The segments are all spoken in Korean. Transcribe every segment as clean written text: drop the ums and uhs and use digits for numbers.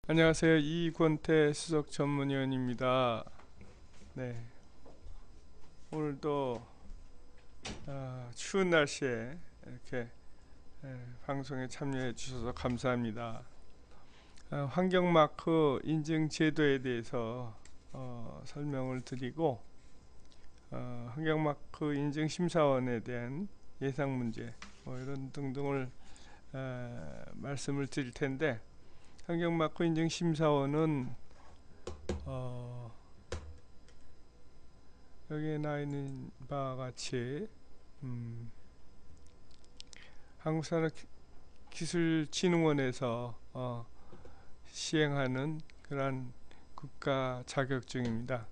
안녕하세요. 이권태 수석 전문위원입니다. 네, 오늘도 추운 날씨에 이렇게 방송에 참여해 주셔서 감사합니다. 환경마크 인증 제도에 대해서 설명을 드리고 환경마크 인증 심사원에 대한 예상 문제 이런 등등을 말씀을 드릴 텐데, 환경마크 인증 심사원은 여기에 나와 있는 바와 같이 한국산업기술진흥원에서 시행하는 그러한 국가 자격증입니다.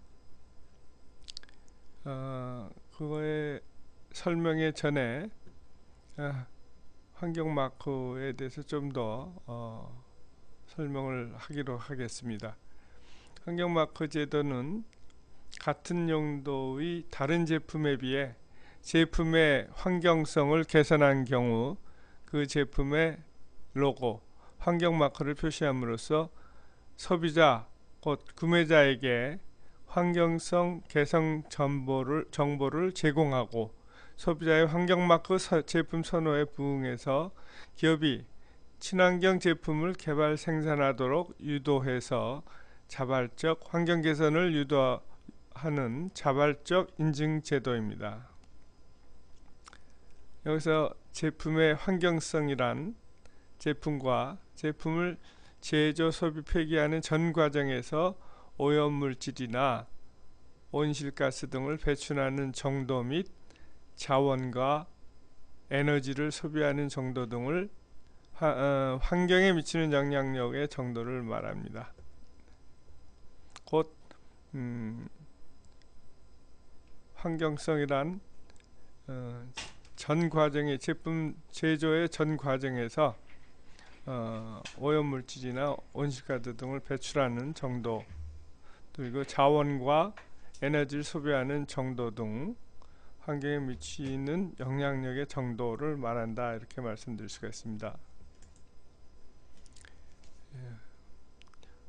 그거의 설명에 전에 환경마크에 대해서 좀 더 설명을 하기로 하겠습니다. 환경마크 제도는 같은 용도의 다른 제품에 비해 제품의 환경성을 개선한 경우 그 제품의 로고, 환경마크를 표시함으로써 소비자, 곧 구매자에게 환경성 개선 정보를 제공하고, 소비자의 환경마크 제품 선호에 부응해서 기업이 친환경 제품을 개발 생산하도록 유도해서 자발적 환경 개선을 유도하는 자발적 인증 제도입니다. 여기서 제품의 환경성이란 제품과 제품을 제조, 소비, 폐기하는 전 과정에서 오염물질이나 온실가스 등을 배출하는 정도 및 자원과 에너지를 소비하는 정도 등을 환경에 미치는 영향력의 정도를 말합니다. 곧 환경성이란 전 과정의 제품 제조의 전 과정에서 오염물질이나 온실가스 등을 배출하는 정도, 그리고 자원과 에너지를 소비하는 정도 등 환경에 미치는 영향력의 정도를 말한다, 이렇게 말씀드릴 수가 있습니다.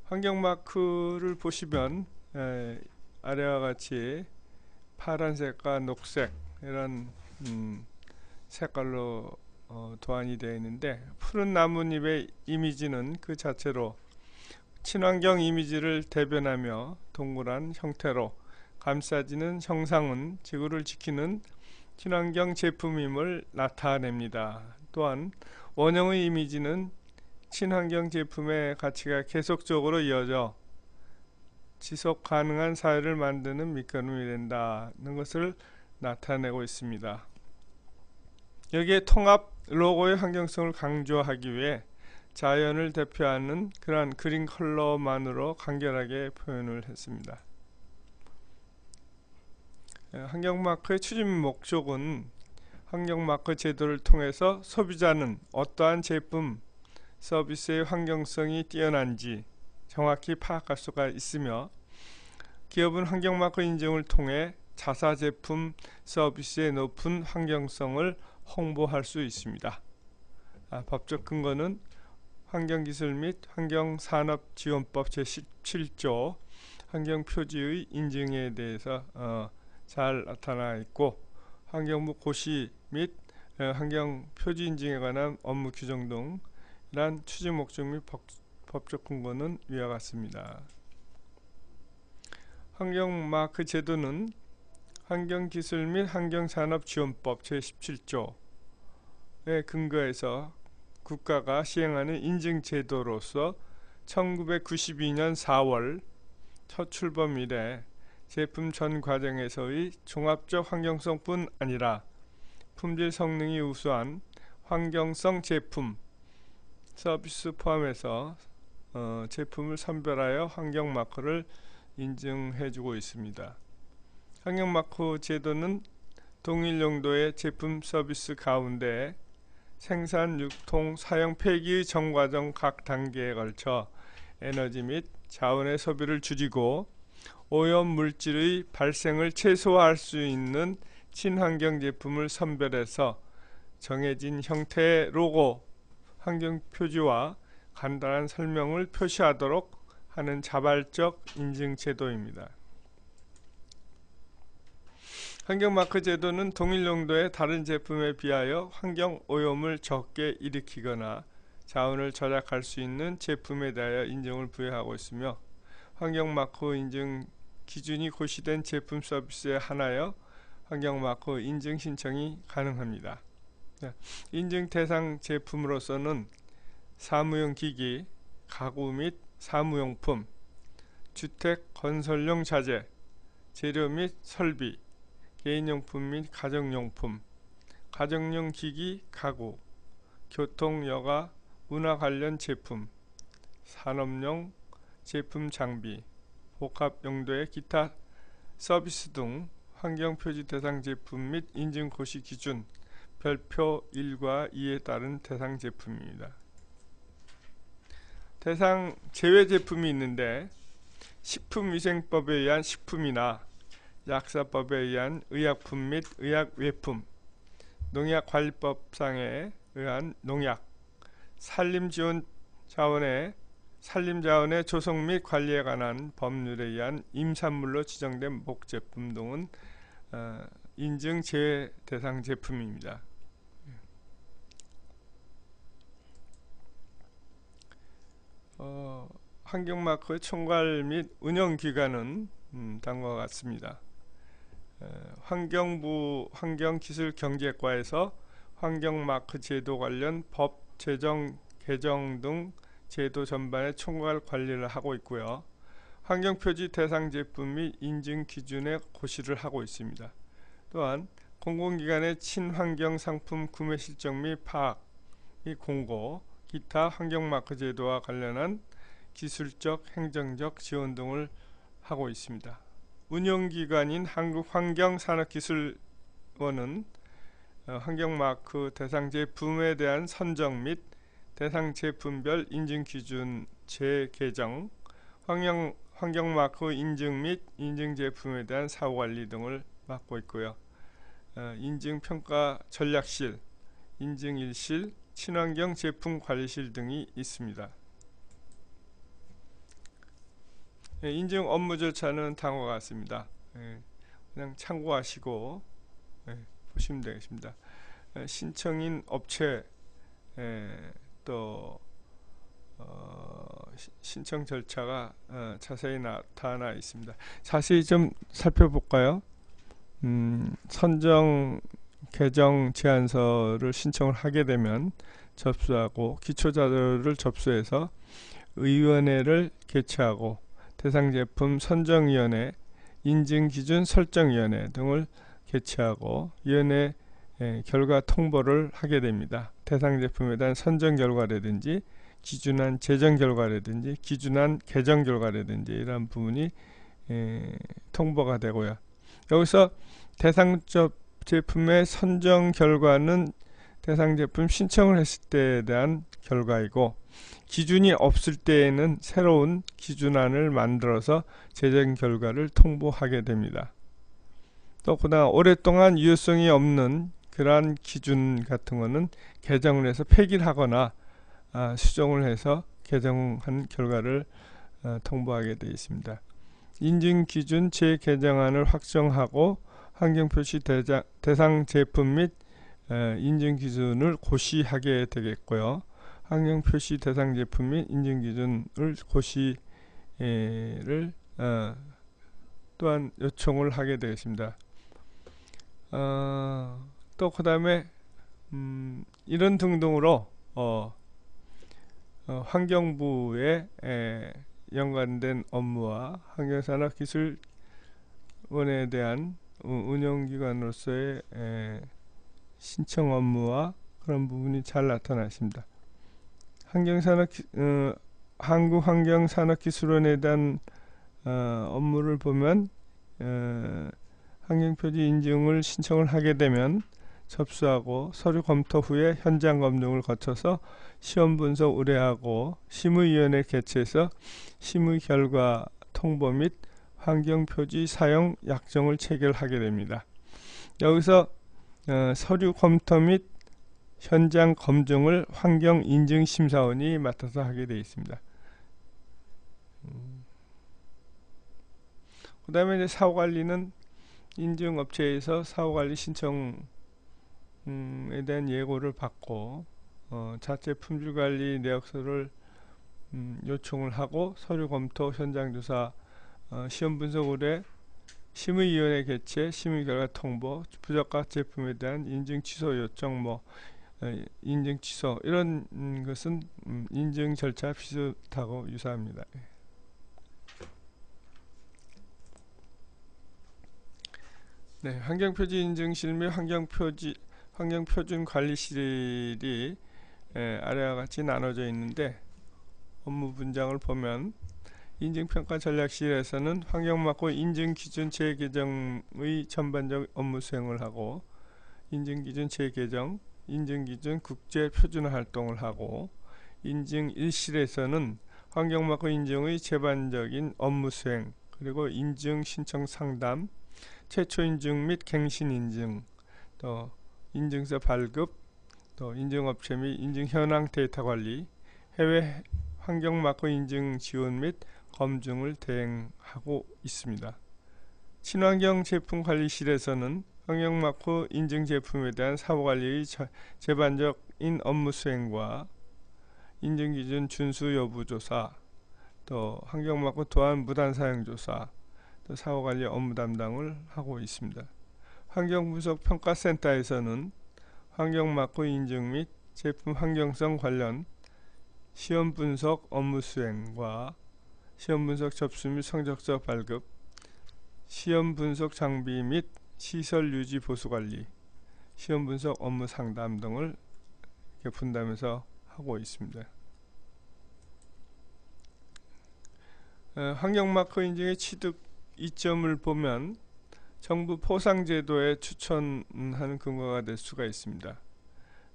환경마크를 보시면 아래와 같이 파란색과 녹색 이런 색깔로 도안이 되어 있는데, 푸른 나뭇잎의 이미지는 그 자체로 친환경 이미지를 대변하며 동그란 형태로, 감싸지는 형상은 지구를 지키는 친환경 제품임을 나타냅니다. 또한 원형의 이미지는 친환경 제품의 가치가 계속적으로 이어져 지속 가능한 사회를 만드는 밑거름이 된다는 것을 나타내고 있습니다. 여기에 통합 로고의 환경성을 강조하기 위해 자연을 대표하는 그러한 그린 컬러만으로 간결하게 표현을 했습니다. 환경마크의 추진 목적은 환경마크 제도를 통해서 소비자는 어떠한 제품, 서비스의 환경성이 뛰어난지 정확히 파악할 수가 있으며, 기업은 환경마크 인증을 통해 자사 제품, 서비스의 높은 환경성을 홍보할 수 있습니다. 법적 근거는 환경기술 및 환경산업지원법 제17조 환경표지의 인증에 대해서 잘 나타나 있고, 환경부 고시 및 환경표지 인증에 관한 업무 규정 등 이러한 추진 목적 및 법적 근거는 위와 같습니다. 환경마크 제도는 환경기술 및 환경산업지원법 제17조에 근거해서 국가가 시행하는 인증제도로서 1992년 4월 첫 출범 이래 제품 전 과정에서의 종합적 환경성뿐 아니라 품질 성능이 우수한 환경성 제품, 서비스 포함해서 제품을 선별하여 환경마크를 인증해주고 있습니다. 환경마크 제도는 동일 용도의 제품, 서비스 가운데 생산, 유통, 사용, 폐기의 전 과정 각 단계에 걸쳐 에너지 및 자원의 소비를 줄이고 오염 물질의 발생을 최소화할 수 있는 친환경 제품을 선별해서 정해진 형태의 로고, 환경 표지와 간단한 설명을 표시하도록 하는 자발적 인증 제도입니다. 환경마크 제도는 동일 용도의 다른 제품에 비하여 환경 오염을 적게 일으키거나 자원을 절약할 수 있는 제품에 대하여 인증을 부여하고 있으며, 환경마크 인증 기준이 고시된 제품 서비스에 한하여 환경마크 인증 신청이 가능합니다. 인증 대상 제품으로서는 사무용 기기, 가구 및 사무용품, 주택 건설용 자재, 재료 및 설비, 개인용품 및 가정용품, 가정용 기기, 가구, 교통, 여가, 문화 관련 제품, 산업용 제품 장비, 복합 용도의 기타 서비스 등 환경표지 대상 제품 및 인증 고시 기준 별표 1과 2에 따른 대상 제품입니다. 대상 제외 제품이 있는데, 식품위생법에 의한 식품이나 약사법에 의한 의약품 및 의약외품, 농약관리법상에 의한 농약, 산림자원의 조성 및 관리에 관한 법률에 의한 임산물로 지정된 목제품 등은 인증 제외 대상 제품입니다. 환경마크의 총괄 및 운영기관은 다음과 같습니다. 환경부 환경기술경제과에서 환경마크 제도 관련 법 제정, 개정 등 제도 전반의 총괄 관리를 하고 있고요. 환경표지 대상 제품 및 인증 기준의 고시를 하고 있습니다. 또한 공공기관의 친환경 상품 구매 실적 및 파악 및 공고, 기타 환경마크 제도와 관련한 기술적, 행정적 지원 등을 하고 있습니다. 운영기관인 한국환경산업기술원은 환경마크 대상 제품에 대한 선정 및 대상 제품별 인증 기준 재개정, 환경마크 인증 및 인증 제품에 대한 사후관리 등을 맡고 있고요. 인증평가 전략실, 인증일실, 친환경 제품 관리실 등이 있습니다. 인증 업무 절차는 다음과 같습니다. 그냥 참고하시고 보시면 되겠습니다. 신청인 업체, 또 신청 절차가 자세히 나타나 있습니다. 자세히 좀 살펴볼까요? 선정 개정 제안서를 신청을 하게 되면 접수하고, 기초자료를 접수해서 의원회를 개최하고, 대상제품 선정위원회, 인증기준 설정위원회 등을 개최하고 위원회 결과 통보를 하게 됩니다. 대상제품에 대한 선정 결과라든지 기준안 제정 결과라든지 기준안 개정 결과라든지 이런 부분이 통보가 되고요. 여기서 대상 제품의 선정 결과는 대상 제품 신청을 했을 때에 대한 결과이고, 기준이 없을 때에는 새로운 기준안을 만들어서 제정 결과를 통보하게 됩니다. 또 그다음 오랫동안 유효성이 없는 그러한 기준 같은 거는 개정을 해서 폐기를 하거나 수정을 해서 개정한 결과를 통보하게 되어 있습니다. 인증기준 재개정안을 확정하고 환경표시 대상 제품 및 인증기준을 고시하게 되겠고요. 환경표시 대상 제품 및 인증기준을 고시를 또한 요청을 하게 되겠습니다. 또 그 다음에 이런 등등으로 환경부에 연관된 업무와 환경산업기술원에 대한 운영기관으로서의 신청 업무와 그런 부분이 잘 나타나 있습니다. 한국환경산업기술원에 대한 업무를 보면 환경표지 인증을 신청을 하게 되면 접수하고 서류 검토 후에 현장 검증을 거쳐서 시험 분석 의뢰하고 심의위원회 개최해서 심의 결과 통보 및 환경표지 사용 약정을 체결하게 됩니다. 여기서 서류 검토 및 현장 검증을 환경인증심사원이 맡아서 하게 되어 있습니다. 그 다음에 이제 사후관리는 인증업체에서 사후관리 신청에 대한 예고를 받고 자체 품질관리 내역서를 요청을 하고 서류 검토, 현장조사, 시험분석 의뢰, 심의위원회 개최, 심의결과 통보, 부적합 제품에 대한 인증 취소 요청, 인증 취소 이런 것은 인증 절차 비슷하고 유사합니다. 네, 환경표지 인증실 및 환경표준 관리실이 아래와 같이 나눠져 있는데 업무 분장을 보면 인증평가 전략실에서는 환경망고 인증기준 재개정의 전반적 업무 수행을 하고 인증기준 재개정, 인증기준 국제표준화 활동을 하고 인증1실에서는 환경망고 인증의 제반적인 업무 수행 그리고 인증 신청 상담, 최초 인증 및 갱신 인증, 또 인증서 발급, 또 인증업체 및 인증 현황 데이터 관리, 해외 환경마크 인증 지원 및 검증을 대행하고 있습니다. 친환경 제품 관리실에서는 환경마크 인증 제품에 대한 사후관리의 제반적인 업무 수행과 인증기준 준수 여부 조사, 또 환경마크 또한 무단 사용 조사, 또 사후관리 업무 담당을 하고 있습니다. 환경분석평가센터에서는 환경마크 인증 및 제품 환경성 관련 시험분석 업무 수행과 시험분석 접수 및 성적서 발급, 시험분석 장비 및 시설 유지 보수 관리, 시험분석 업무 상담 등을 분담해서 하고 있습니다. 환경마크 인증의 취득 이점을 보면 정부 포상제도에 추천하는 근거가 될 수가 있습니다.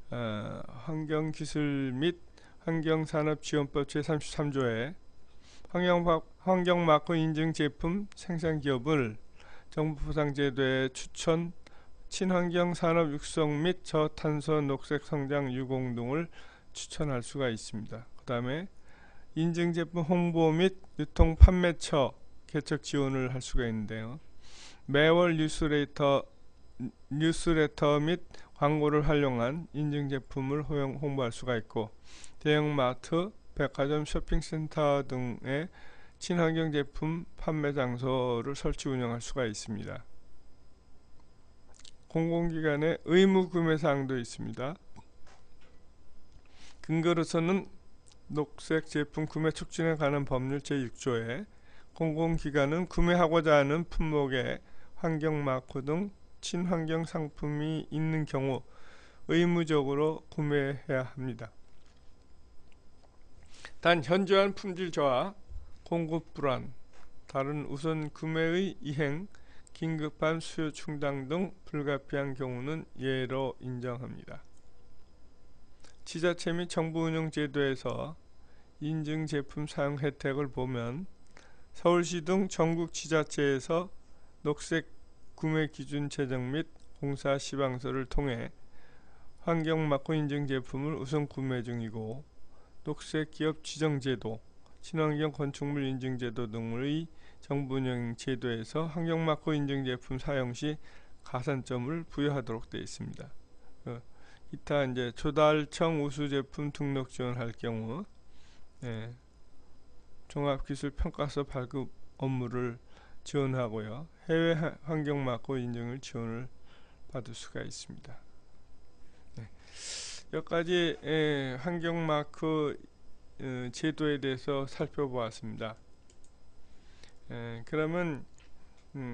환경기술 및 환경산업지원법 제33조에 환경마크 인증 제품 생산기업을 정부 포상제도에 추천, 친환경 산업 육성 및 저탄소 녹색 성장 유공 등을 추천할 수가 있습니다. 그 다음에 인증 제품 홍보 및 유통 판매처 개척 지원을 할 수가 있는데요. 매월 뉴스레터 및 광고를 활용한 인증 제품을 홍보할 수가 있고 대형마트, 백화점, 쇼핑센터 등의 친환경 제품 판매 장소를 설치 운영할 수가 있습니다. 공공기관의 의무 구매 사항도 있습니다. 근거로서는 녹색 제품 구매 촉진에 관한 법률 제6조에 공공기관은 구매하고자 하는 품목에 환경마크 등 친환경 상품이 있는 경우 의무적으로 구매해야 합니다. 단 현저한 품질 저하, 공급 불안, 다른 우선 구매의 이행, 긴급한 수요 충당 등 불가피한 경우는 예로 인정합니다. 지자체 및 정부 운영 제도에서 인증 제품 사용 혜택을 보면 서울시 등 전국 지자체에서 녹색 구매 기준 제정 및 공사 시방서를 통해 환경마크 인증 제품을 우선 구매 중이고 녹색 기업 지정 제도, 친환경 건축물 인증 제도 등의 정부 운영 제도에서 환경마크 인증 제품 사용 시 가산점을 부여하도록 되어 있습니다. 기타 이제 조달청 우수 제품 등록 지원할 경우 종합기술평가서 발급 업무를 지원하고요. 해외 환경마크 인증을 지원을 받을 수가 있습니다. 여기까지 환경마크 제도에 대해서 살펴보았습니다. 그러면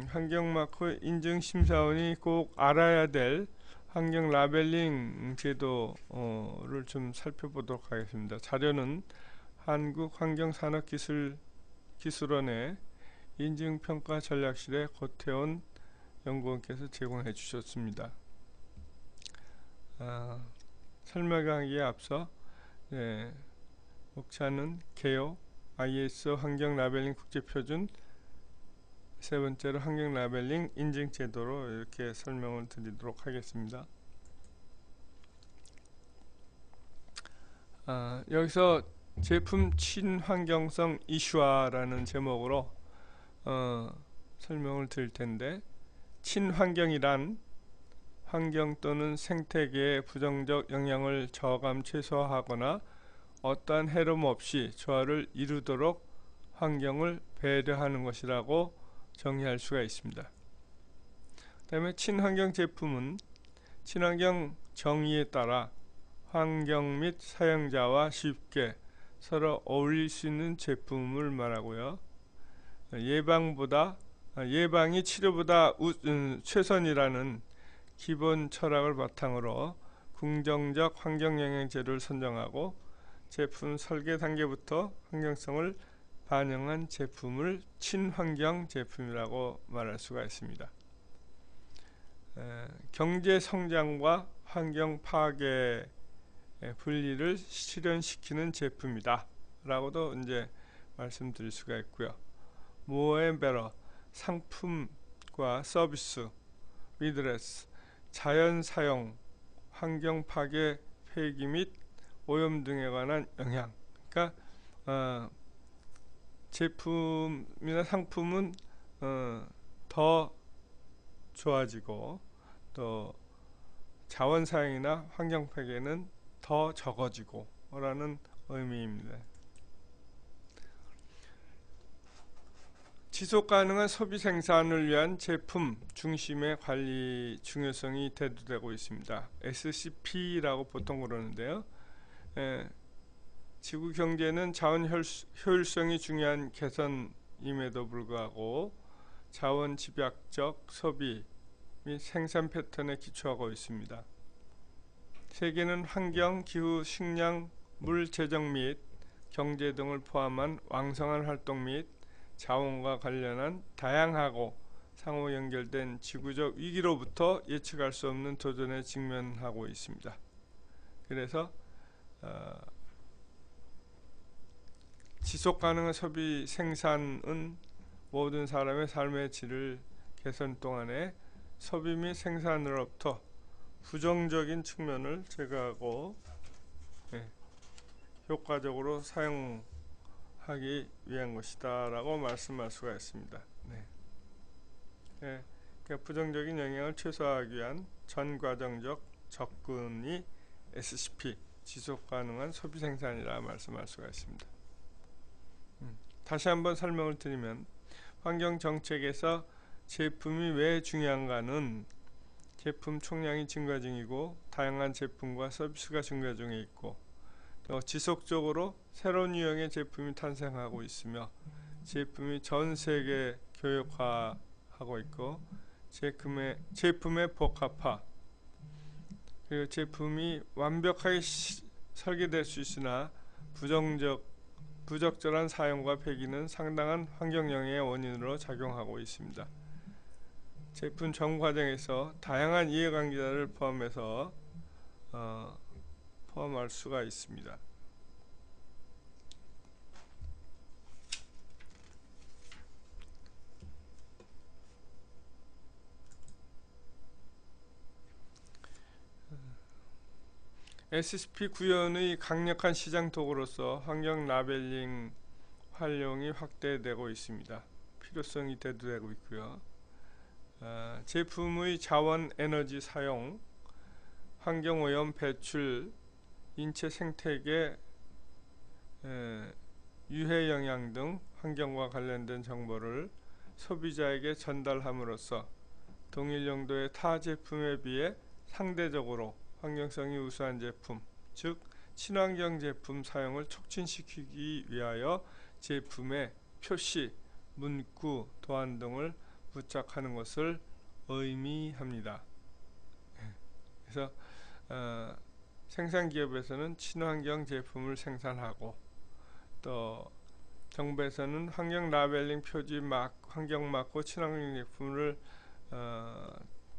환경마크 인증심사원이 꼭 알아야 될 환경 라벨링 제도를 좀 살펴보도록 하겠습니다. 자료는 한국환경산업기술원의 인증평가 전략실의 고태원 연구원께서 제공해 주셨습니다. 설명하기에 앞서 목차는 개요, IS 환경 라벨링 국제표준, 세 번째로 환경 라벨링 인증 제도로 이렇게 설명을 드리도록 하겠습니다. 여기서 제품 친환경성 이슈화라는 제목으로 설명을 드릴 텐데, 친환경이란 환경 또는 생태계의 부정적 영향을 저감 최소화하거나 어떠한 해로움 없이 조화를 이루도록 환경을 배려하는 것이라고 정의할 수가 있습니다. 그 다음에 친환경 제품은 친환경 정의에 따라 환경 및 사용자와 쉽게 서로 어울릴 수 있는 제품을 말하고요. 예방이 치료보다 최선이라는 기본 철학을 바탕으로 긍정적 환경 영향제를 선정하고 제품 설계 단계부터 환경성을 반영한 제품을 친환경 제품이라고 말할 수가 있습니다. 경제 성장과 환경 파괴 분리를 실현시키는 제품이다 라고도 이제 말씀드릴 수가 있고요. more and better, 상품과 서비스, 리드레스, 자연 사용, 환경 파괴, 폐기 및 오염 등에 관한 영향. 그러니까 제품이나 상품은 더 좋아지고, 또 자원 사용이나 환경 파괴는 더 적어지고 라는 의미입니다. 지속 가능한 소비 생산을 위한 제품 중심의 관리 중요성이 대두되고 있습니다. SCP라고 보통 그러는데요. 지구 경제는 자원 효율성이 중요한 개선임에도 불구하고 자원 집약적 소비 및 생산 패턴에 기초하고 있습니다. 세계는 환경, 기후, 식량, 물 재정 및 경제 등을 포함한 왕성한 활동 및 자원과 관련한 다양하고 상호 연결된 지구적 위기로부터 예측할 수 없는 도전에 직면하고 있습니다. 그래서 지속 가능한 소비 생산은 모든 사람의 삶의 질을 개선 동안에 소비 및 생산으로부터 부정적인 측면을 제거하고 효과적으로 사용하기 위한 것이다 라고 말씀할 수가 있습니다. 그러니까 부정적인 영향을 최소화하기 위한 전과정적 접근이 SCP, 지속가능한 소비생산이라 말씀할 수가 있습니다. 다시 한번 설명을 드리면, 환경정책에서 제품이 왜 중요한가는 제품 총량이 증가 중이고 다양한 제품과 서비스가 증가 중에 있고, 또 지속적으로 새로운 유형의 제품이 탄생하고 있으며 제품이 전 세계 교역화하고 있고, 제품의 복합화, 그리고 제품이 완벽하게 설계될 수 있으나 부적절한 사용과 폐기는 상당한 환경영향의 원인으로 작용하고 있습니다. 제품 전 과정에서 다양한 이해관계자를 포함할 수가 있습니다. SCP 구현의 강력한 시장 도구로서 환경 라벨링 활용이 확대되고 있습니다. 필요성이 대두되고 있고요. 제품의 자원 에너지 사용, 환경오염 배출, 인체 생태계 유해 영향 등 환경과 관련된 정보를 소비자에게 전달함으로써 동일 용도의 타 제품에 비해 상대적으로 환경성이 우수한 제품, 즉 친환경 제품 사용을 촉진시키기 위하여 제품의 표시, 문구, 도안 등을 부착하는 것을 의미합니다. 그래서 생산기업에서는 친환경 제품을 생산하고, 또 정부에서는 환경 라벨링 표지 환경 마크 친환경 제품을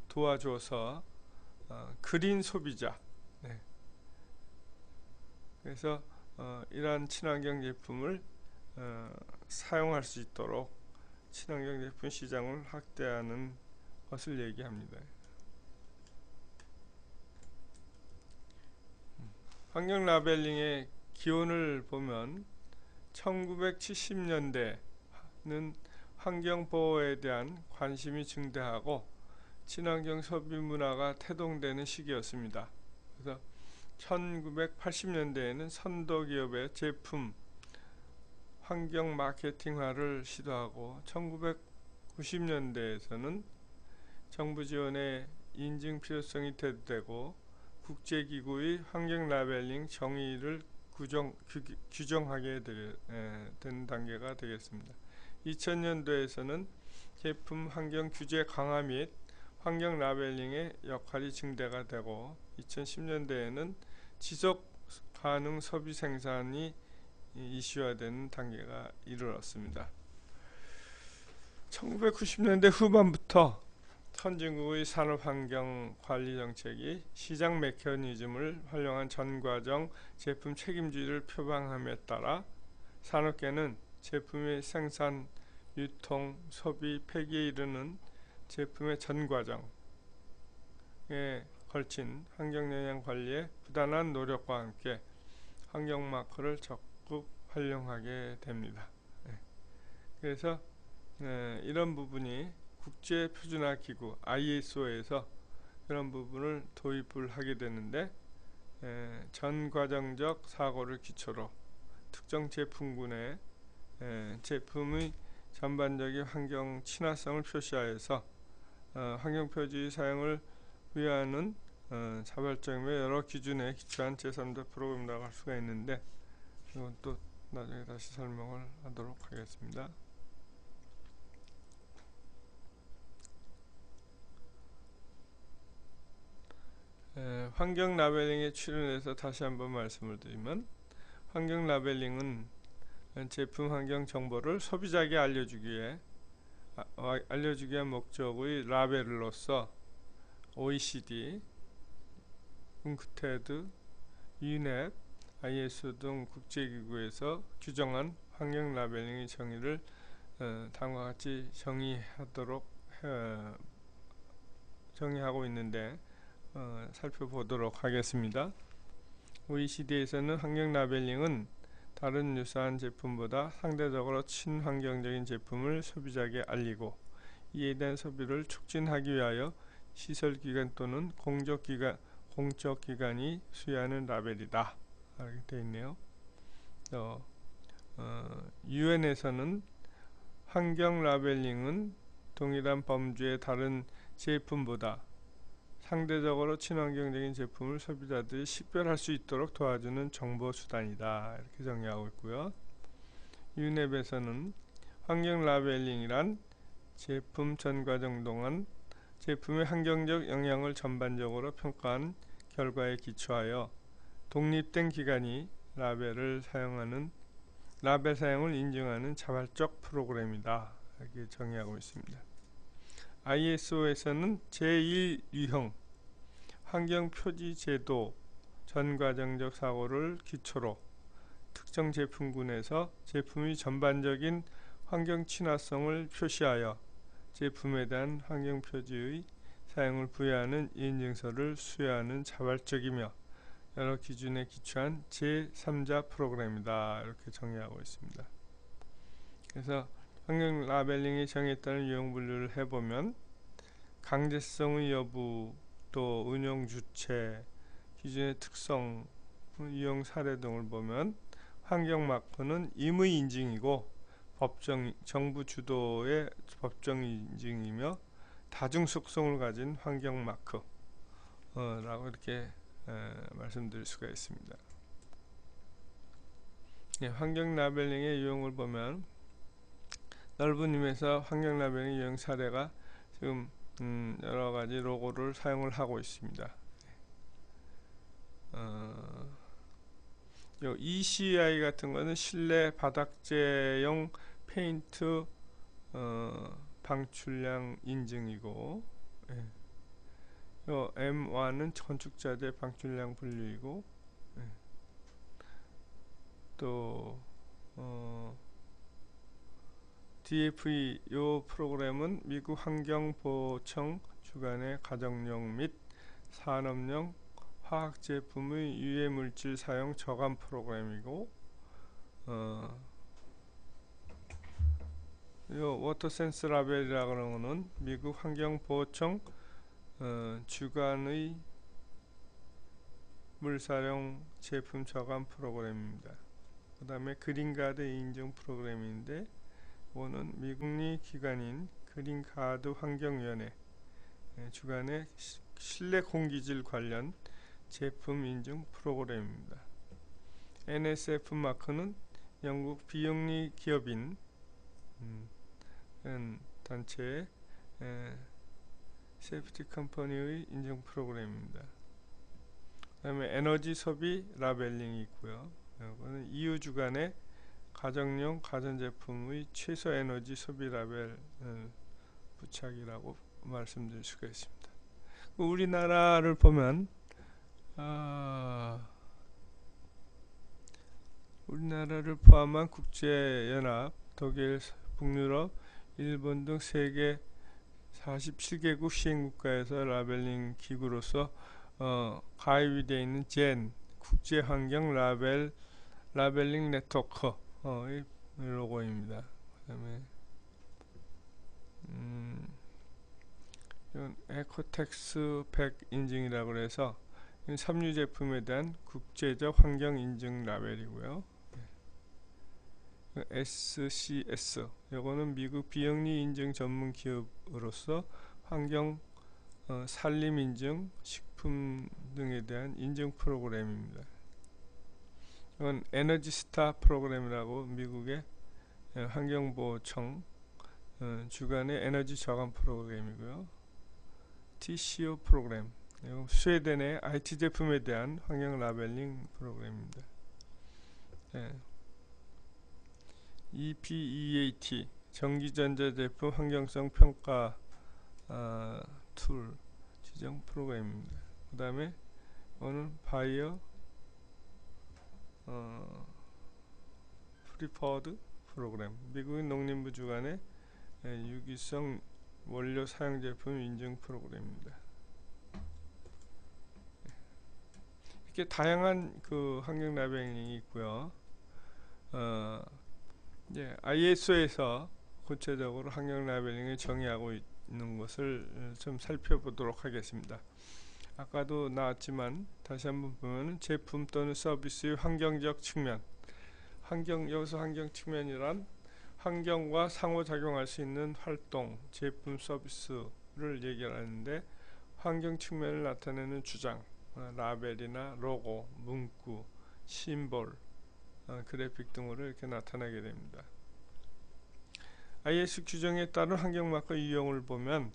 도와줘서 그린 소비자, 그래서 이러한 친환경 제품을 사용할 수 있도록 친환경 제품 시장을 확대하는 것을 얘기합니다. 환경 라벨링의 기원을 보면 1970년대는 환경보호에 대한 관심이 증대하고 친환경 소비 문화가 태동되는 시기였습니다. 그래서 1980년대에는 선도 기업의 제품 환경 마케팅화를 시도하고 1990년대에서는 정부 지원의 인증 필요성이 대두되고 국제기구의 환경 라벨링 정의를 규정하게 된 단계가 되겠습니다. 2000년도에서는 제품 환경 규제 강화 및 환경 라벨링의 역할이 증대가 되고 2010년대에는 지속 가능 소비 생산이 이슈화되는 단계가 이르렀습니다. 1990년대 후반부터 선진국의 산업환경 관리정책이 시장 메커니즘을 활용한 전과정 제품 책임주의를 표방함에 따라 산업계는 제품의 생산, 유통, 소비, 폐기에 이르는 제품의 전과정에 걸친 환경영향 관리의 부단한 노력과 함께 환경마크를 적극 활용하게 됩니다. 그래서 이런 부분이 국제표준화기구 ISO에서 그런 부분을 도입을 하게 되는데 전과정적 사고를 기초로 특정 제품군의 제품의 전반적인 환경 친화성을 표시하여서 환경표지 사용을 위하는 자발적이며 여러 기준에 기초한 제3자 프로그램이라고 할 수가 있는데 이건 또 나중에 다시 설명을 하도록 하겠습니다. 환경 라벨링에 출연해서 다시 한번 말씀을 드리면 환경 라벨링은 제품 환경 정보를 소비자에게 알려주기 위한 목적의 라벨로서 OECD, 웅크테드, 유넷, ISO 등 국제기구에서 규정한 환경 라벨링의 정의를 다음과 같이 정의하고 있는데 살펴보도록 하겠습니다. OECD에서는 환경 라벨링은 다른 유사한 제품보다 상대적으로 친환경적인 제품을 소비자에게 알리고 이에 대한 소비를 촉진하기 위하여 시설기관 또는 공적기관이 수여하는 라벨이다. 이렇게 되어 있네요. UN에서는 환경 라벨링은 동일한 범주의 다른 제품보다 상대적으로 친환경적인 제품을 소비자들이 식별할 수 있도록 도와주는 정보수단이다. 이렇게 정의하고 있고요. 유넵에서는 환경 라벨링이란 제품 전과정 동안 제품의 환경적 영향을 전반적으로 평가한 결과에 기초하여 독립된 기관이 라벨 사용을 인증하는 자발적 프로그램이다. 이렇게 정의하고 있습니다. ISO에서는 제1유형 환경표지제도 전과정적 사고를 기초로 특정 제품군에서 제품의 전반적인 환경 친화성을 표시하여 제품에 대한 환경표지의 사용을 부여하는 인증서를 수여하는 자발적이며 여러 기준에 기초한 제3자 프로그램이다. 이렇게 정의하고 있습니다. 그래서 환경 라벨링이 정했다는 유형 분류를 해보면 강제성의 여부, 또 운영 주체, 기준의 특성, 유형 사례 등을 보면 환경 마크는 임의 인증이고 정부 주도의 법정 인증이며 다중 속성을 가진 환경 마크 라고 이렇게 말씀드릴 수가 있습니다. 환경 라벨링의 유형을 보면 넓은 의미에서 환경 라벨링 유형 사례가 지금 여러가지 로고를 사용을 하고 있습니다. 요 ECI 같은 거는 실내 바닥재용 페인트 방출량 인증이고, 요 M1은 건축자재 방출량 분류이고, 또 DFE 요 프로그램은 미국 환경보호청 주관의 가정용 및 산업용 화학 제품의 유해 물질 사용 저감 프로그램이고, 이 워터 센스 라벨이라 그러는 거는 미국 환경보호청 주관의 물사용 제품 저감 프로그램입니다. 그 다음에 그린가드 인증 프로그램인데, 이거는 미국리 기관인 그린가드 환경위원회 주관의 실내 공기질 관련 제품 인증 프로그램입니다. NSF 마크는 영국 비영리 기업인 단체의 세이프티 컴퍼니의 인증 프로그램입니다. 그 다음에 에너지 소비 라벨링이 있고요. 이거는 EU 주관의 가정용 가전제품의 최소 에너지 소비 라벨 부착이라고 말씀드릴 수가 있습니다. 우리나라를 보면 우리나라를 포함한 국제연합, 독일, 북유럽, 일본 등 세계 47개국 시행국가에서 라벨링 기구로서 가입이 되어 있는 젠 국제환경 라벨링 네트워크의 로고입니다. 그 다음에 이건 에코텍스 100 인증이라고 해서 섬유 제품에 대한 국제적 환경 인증 라벨이고요. SCS 요거는 미국 비영리 인증 전문 기업으로서 환경 산림 인증, 식품 등에 대한 인증 프로그램입니다. 이건 에너지 스타 프로그램이라고 미국의 환경보호청 주관의 에너지 저감 프로그램이고요. TCO 프로그램, 스웨덴의 IT 제품에 대한 환경 라벨링 프로그램입니다. EPEAT 전기전자제품 환경성 평가 툴 지정 프로그램입니다. 그 다음에 오늘 바이오 프리퍼드 프로그램, 미국의 농림부 주관의 유기성 원료 사용 제품 인증 프로그램입니다. 이렇게 다양한 그 환경 라벨링이 있고요. ISO에서 구체적으로 환경 라벨링을 정의하고 있는 것을 좀 살펴보도록 하겠습니다. 아까도 나왔지만 다시 한번 보면 제품 또는 서비스의 환경적 측면, 여기서 환경 측면이란 환경과 상호작용할 수 있는 활동, 제품, 서비스를 얘기하는데, 환경 측면을 나타내는 주장, 라벨이나 로고, 문구, 심볼, 그래픽 등으로 이렇게 나타나게 됩니다. IS 규정에 따른 환경마크 유형을 보면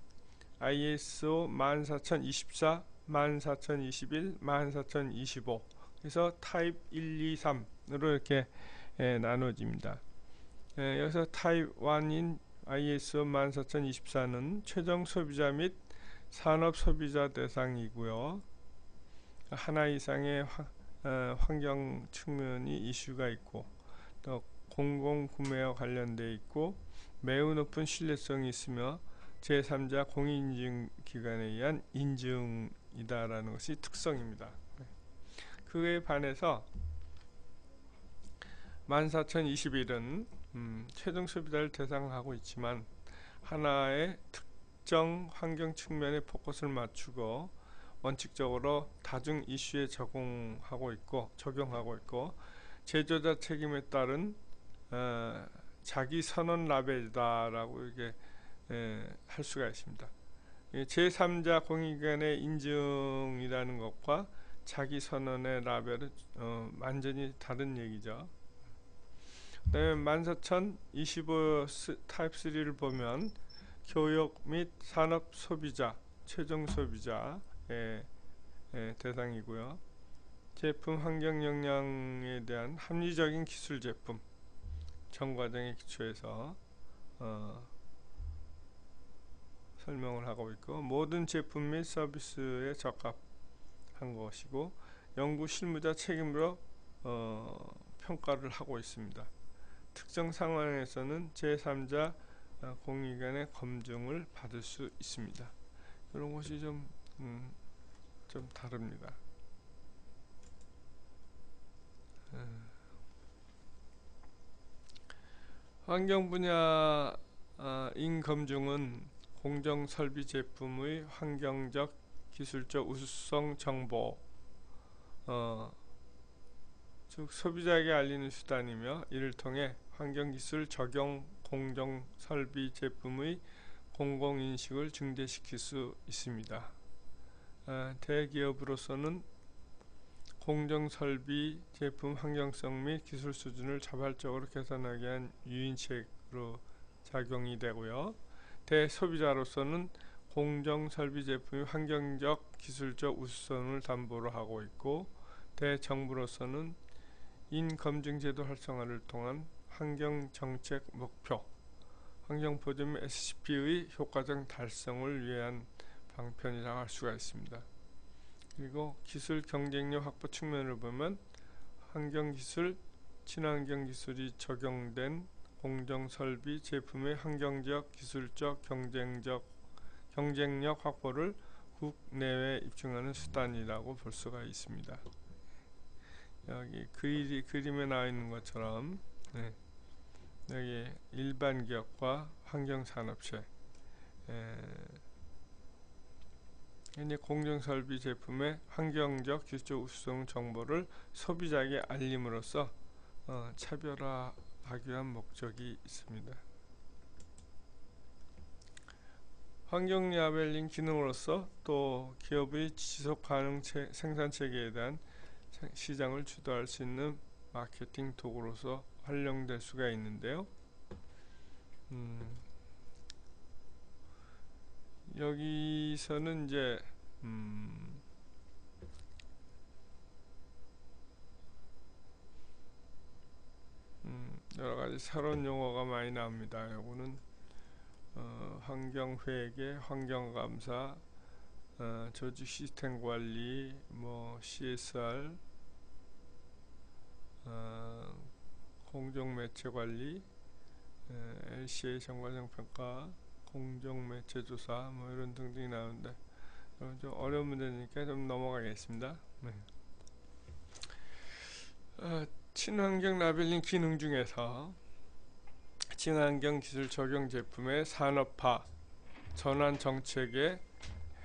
ISO 14024, 14021, 14025 그래서 타입 1, 2, 3으로 이렇게 나눠집니다. 여기서 타입 1인 ISO 14024는 최종 소비자 및 산업 소비자 대상이고요. 하나 이상의 환경 측면이 이슈가 있고, 또 공공구매와 관련되어 있고, 매우 높은 신뢰성이 있으며 제3자 공인인증기관에 의한 인증이다라는 것이 특성입니다. 그에 반해서 14021은 최종 소비자를 대상하고 있지만 하나의 특정 환경 측면에 포커스를 맞추고 원칙적으로 다중 이슈에 적용하고 있고 제조자 책임에 따른 자기 선언 라벨이다라고 이게 할 수가 있습니다. 제3자 공인기관의 인증이라는 것과 자기 선언의 라벨은 완전히 다른 얘기죠. 그 다음에 14025 타입 3를 보면 교육 및 산업 소비자, 최종 소비자의 대상이고요. 제품 환경 영향에 대한 합리적인 기술 제품 전 과정에 기초해서 설명을 하고 있고, 모든 제품 및 서비스에 적합한 것이고 연구 실무자 책임으로 평가를 하고 있습니다. 특정 상황에서는 제3자 공인기관의 검증을 받을 수 있습니다. 이런 것이 좀 다릅니다. 환경 분야 인검증은 공정설비 제품의 환경적 기술적 우수성 정보, 즉 소비자에게 알리는 수단이며, 이를 통해 환경기술 적용 공정설비 제품의 공공인식을 증대시킬 수 있습니다. 대기업으로서는 공정설비 제품 환경성 및 기술 수준을 자발적으로 개선하기 위한 유인책으로 작용이 되고요. 대소비자로서는 공정설비 제품의 환경적 기술적 우수성을 담보로 하고 있고, 대정부로서는 인검증제도 활성화를 통한 환경정책 목표, 환경보전 및 SCP의 효과적 달성을 위한 방편이라고 할 수가 있습니다. 그리고 기술 경쟁력 확보 측면을 보면 환경기술, 친환경기술이 적용된 공정설비 제품의 환경적, 기술적, 경쟁력 확보를 국내외에 입증하는 수단이라고 볼 수가 있습니다. 여기 그림에 나와 있는 것처럼 여기 일반 기업과 환경산업체, 공정설비 제품의 환경적 기술적 우수성 정보를 소비자에게 알림으로써 차별화하기 위한 목적이 있습니다. 환경 라벨링 기능으로서 또 기업의 지속가능 생산체계에 대한 시장을 주도할 수 있는 마케팅 도구로서 활용될 수가 있는데요. 여기서는 이제 여러가지 새로운 용어가 많이 나옵니다. 요거는 환경회계, 환경감사, 조직 시스템 관리, CSR, 공정매체 관리, LCA 정과정평가, 공정매체 조사, 이런 등등이 나오는데 좀 어려운 문제니까 좀 넘어가겠습니다. 친환경 라벨링 기능 중에서 친환경 기술 적용 제품의 산업화 전환 정책의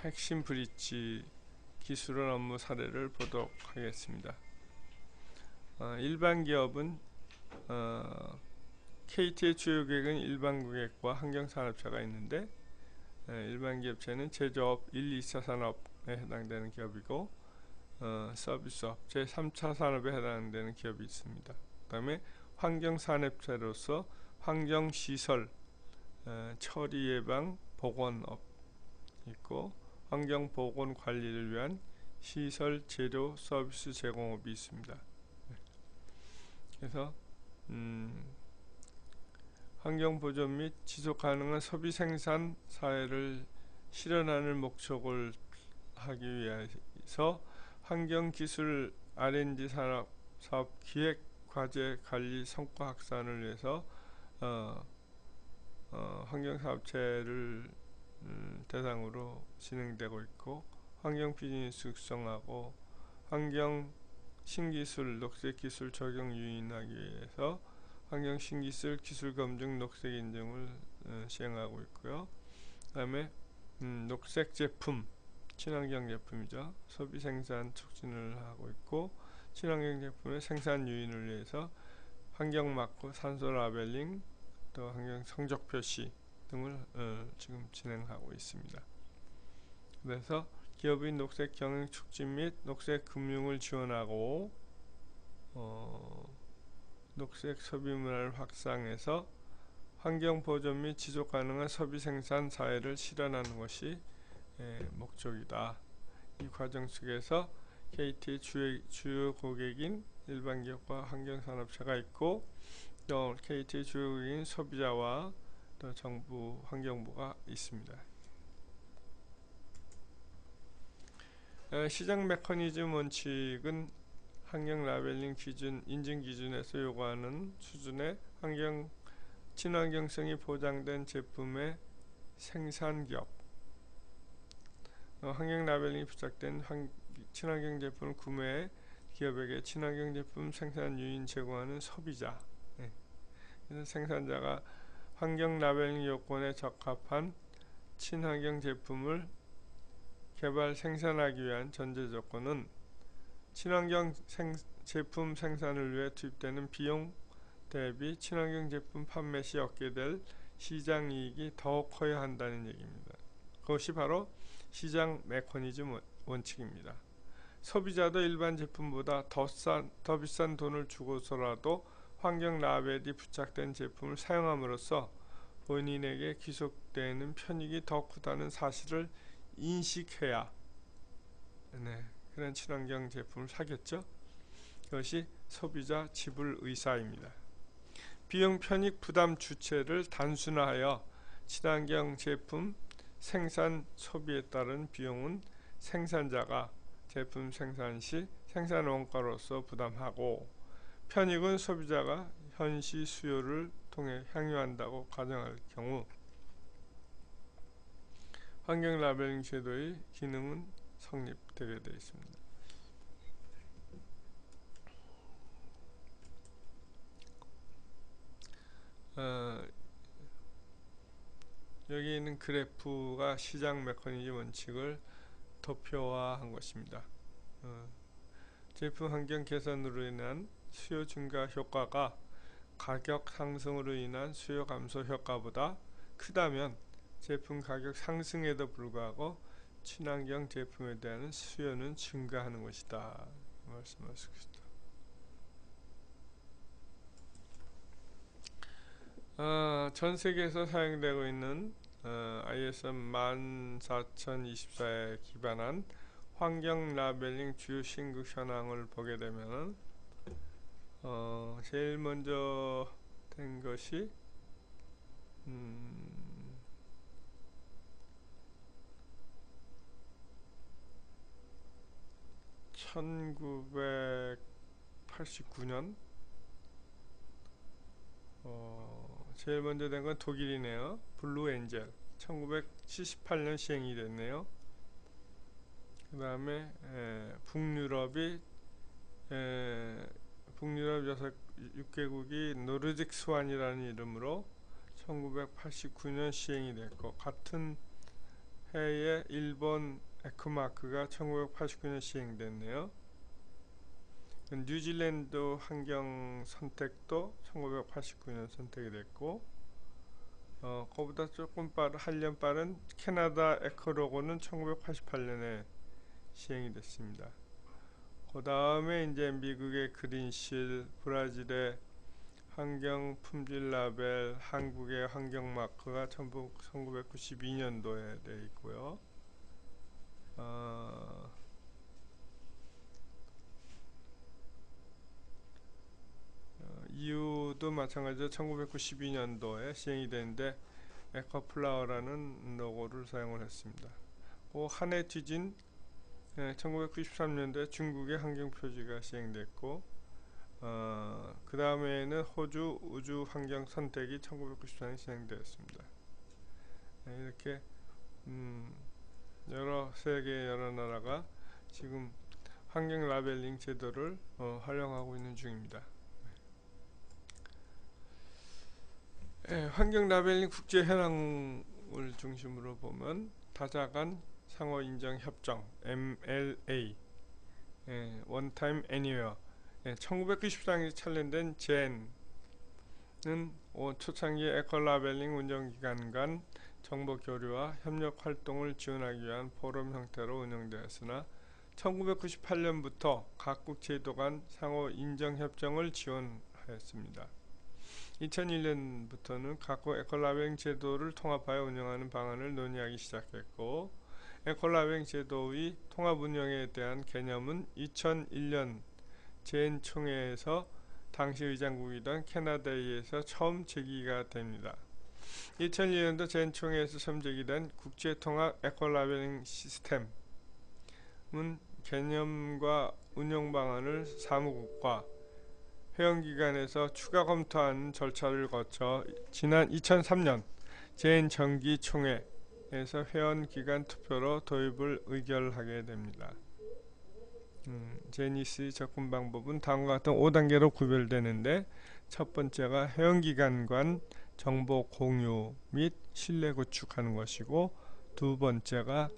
핵심 브릿지 기술원 업무 사례를 보도록 하겠습니다. 일반 기업은 KT의 주요 고객은 일반 고객과 환경산업체가 있는데, 일반 기업체는 제조업 1, 2차 산업에 해당되는 기업이고, 서비스업 제3차 산업에 해당되는 기업이 있습니다. 그 다음에 환경산업체로서 환경시설, 처리 예방, 복원업 있고, 환경보건 관리를 위한 시설, 재료, 서비스 제공업이 있습니다. 그래서 환경보전 및 지속가능한 소비 생산 사회를 실현하는 목적을 하기 위해서 환경기술 R&D 사업 기획, 과제, 관리, 성과 확산을 위해서 환경사업체를 대상으로 진행되고 있고, 환경 비즈니스 육성하고 환경 신기술, 녹색기술 적용 유인하기 위해서 환경 신기술 기술 검증 녹색 인증을 시행하고 있고요. 그 다음에 녹색 제품, 친환경 제품이죠. 소비 생산 촉진을 하고 있고, 친환경 제품의 생산 유인을 위해서 환경 마크, 산소 라벨링, 또 환경 성적 표시 등을 지금 진행하고 있습니다. 그래서 기업의 녹색 경영 촉진 및 녹색 금융을 지원하고 녹색 소비 문화를 확산해서 환경 보전 및 지속 가능한 소비 생산 사회를 실현하는 것이 목적이다. 이 과정 속에서 KT의 주요 고객인 일반 기업과 환경산업체가 있고, 또 KT의 주요 고객인 소비자와 또 정부 환경부가 있습니다. 시장 메커니즘 원칙은 환경 라벨링 기준, 인증 기준에서 요구하는 수준의 친환경성이 보장된 제품의 생산기업, 환경 라벨링이 부착된 친환경 제품을 구매해 기업에게 친환경 제품 생산 유인 제공하는 소비자. 예. 그래서 생산자가 환경 라벨링 요건에 적합한 친환경 제품을 개발 생산하기 위한 전제 조건은 친환경 제품 생산을 위해 투입되는 비용 대비 친환경 제품 판매 시 얻게 될 시장 이익이 더욱 커야 한다는 얘기입니다. 그것이 바로 시장 메커니즘 원칙입니다. 소비자도 일반 제품보다 더 비싼 돈을 주고서라도 환경 라벨이 부착된 제품을 사용함으로써 본인에게 귀속되는 편익이 더 크다는 사실을 인식해야 그런 친환경 제품을 사겠죠. 그것이 소비자 지불 의사입니다. 비용 편익 부담 주체를 단순화하여 친환경 제품 생산 소비에 따른 비용은 생산자가 제품 생산 시 생산 원가로서 부담하고 편익은 소비자가 현시 수요를 통해 향유한다고 가정할 경우 환경 라벨링 제도의 기능은 성립되게 되어 있습니다. 여기 있는 그래프가 시장 메커니즘 원칙을 도표화한 것입니다. 제품 환경 개선으로 인한 수요 증가 효과가 가격 상승으로 인한 수요 감소 효과보다 크다면 제품 가격 상승에도 불구하고 친환경 제품에 대한 수요는 증가하는 것이다. 말씀할 수 있습니다. 전 세계에서 사용되고 있는 ISO 14024에 기반한 환경 라벨링 주요 신규 현황을 보게 되면 제일 먼저 된 것이 1989년 제일 먼저 된 건 독일이네요. 블루 엔젤 1978년 시행이 됐네요. 그 다음에 북유럽 6개국이 노르딕 스완이라는 이름으로 1989년 시행이 됐고, 같은 해에 일본 에코마크가 1989년 시행됐네요. 뉴질랜드 환경 선택도 1989년 선택이 됐고, 그보다 조금 한 년 빠른 캐나다 에코로고는 1988년에 시행이 됐습니다. 그 다음에 이제 미국의 그린실, 브라질의 환경 품질 라벨, 한국의 환경 마크가 1992년도에 되어 있고요. EU도 마찬가지로 1992년도에 시행이 되는데 에코플라워라는 로고를 사용을 했습니다. 그 한 해 뒤진 1993년도에 중국의 환경표지가 시행됐고, 그 다음에는 호주 우주 환경 선택이 1994년에 시행되었습니다. 이렇게 세계 여러 나라가 지금 환경 라벨링 제도를 활용하고 있는 중입니다. 환경 라벨링 국제 현황을 중심으로 보면 다자간 상호 인정 협정 MLA, One Time Anywhere, 1994년에 촬영된 젠은 초창기 에코라벨링 운영기관 간 정보 교류와 협력 활동을 지원하기 위한 포럼 형태로 운영되었으나 1998년부터 각국 제도 간 상호 인정 협정을 지원하였습니다. 2001년부터는 각국 에코라벨링 제도를 통합하여 운영하는 방안을 논의하기 시작했고, 에코라벨링 제도의 통합 운영에 대한 개념은 2001년 젠 총회에서 당시 의장국이던 캐나다에 의해서 처음 제기가 됩니다. 2001년도 젠 총회에서 처음 제기된 국제통합 에코라벨링 시스템은 개념과 운영 방안을 사무국과 회원기관에서 추가 검토하는 절차를 거쳐 지난 2003년 젠 정기총회에서 회원기관 투표로 도입을 의결하게 됩니다. 제니스의 접근 방법은 다음과 같은 5단계로 구별되는데, 첫 번째가 회원기관 간 정보 공유 및 신뢰 구축하는 것이고, 두 번째가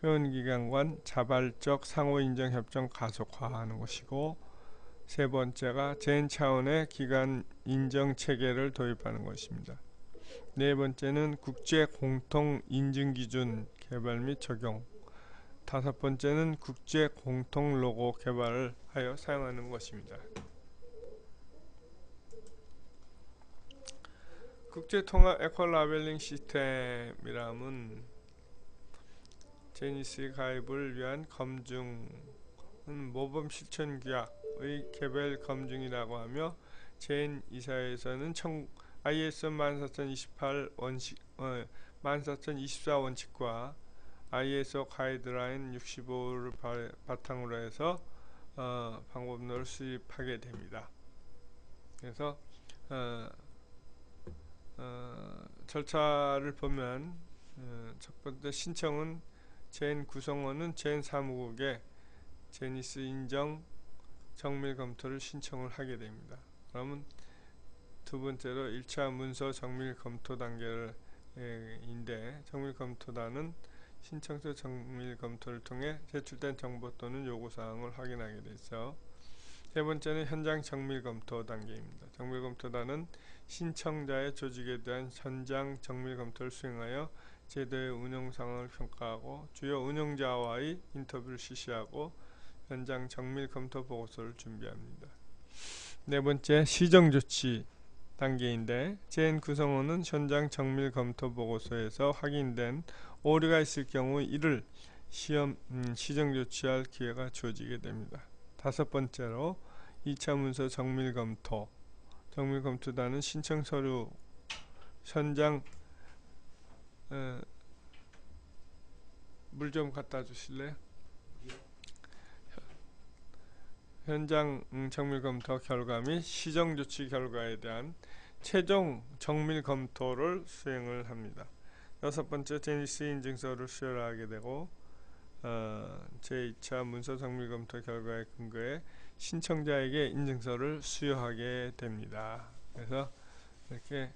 회원기관 간 자발적 상호인정 협정 가속화하는 것이고, 세 번째가 젠 차원의 기관 인정 체계를 도입하는 것입니다. 네 번째는 국제 공통 인증 기준 개발 및 적용, 다섯 번째는 국제 공통 로고 개발을 하여 사용하는 것입니다. 국제 통합 에코 라벨링 시스템이라면 제니스 가입을 위한 검증은 모범 실천 규약의 개별 검증이라고 하며, 젠 이사에서는 ISO 14028 원칙, 14024 원칙과 ISO 가이드라인 65를 바탕으로 해서 방법론을 수립하게 됩니다. 그래서 절차를 보면, 첫 번째 신청은 젠 구성원은 젠 사무국에 제니스 인정 정밀 검토를 신청을 하게 됩니다. 그러면 두 번째로 1차 문서 정밀 검토 단계인데, 정밀 검토단은 신청서 정밀 검토를 통해 제출된 정보 또는 요구사항을 확인하게 되죠. 세 번째는 현장 정밀 검토 단계입니다. 정밀 검토단은 신청자의 조직에 대한 현장 정밀 검토를 수행하여 제도의 운영 상황을 평가하고 주요 운영자와의 인터뷰를 실시하고 현장 정밀 검토 보고서를 준비합니다. 네 번째, 시정 조치 단계인데, 젠 구성원은 현장 정밀 검토 보고서에서 확인된 오류가 있을 경우 이를 시정 조치할 기회가 주어지게 됩니다. 다섯 번째로 2차 문서 정밀 검토, 정밀 검토단은 신청 서류 현장 물 좀 갖다 주실래요? 현장 정밀 검토 결과 및 시정 조치 결과에 대한 최종 정밀 검토를 수행을 합니다. 여섯 번째, 제니스 인증서를 수여하게 되고, 제2차 문서 정밀 검토 결과에 근거해 신청자에게 인증서를 수여하게 됩니다. 그래서 이렇게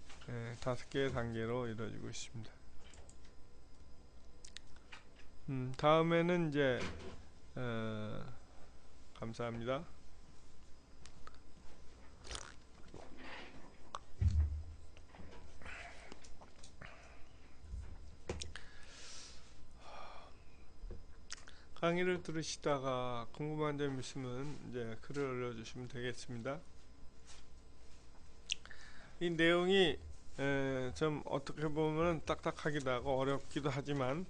5개의 단계로 이루어지고 있습니다. 다음에는 이제 감사합니다. 강의를 들으시다가 궁금한 점 있으면 이제 글을 올려주시면 되겠습니다. 이 내용이 좀 어떻게 보면 딱딱하기도 하고 어렵기도 하지만,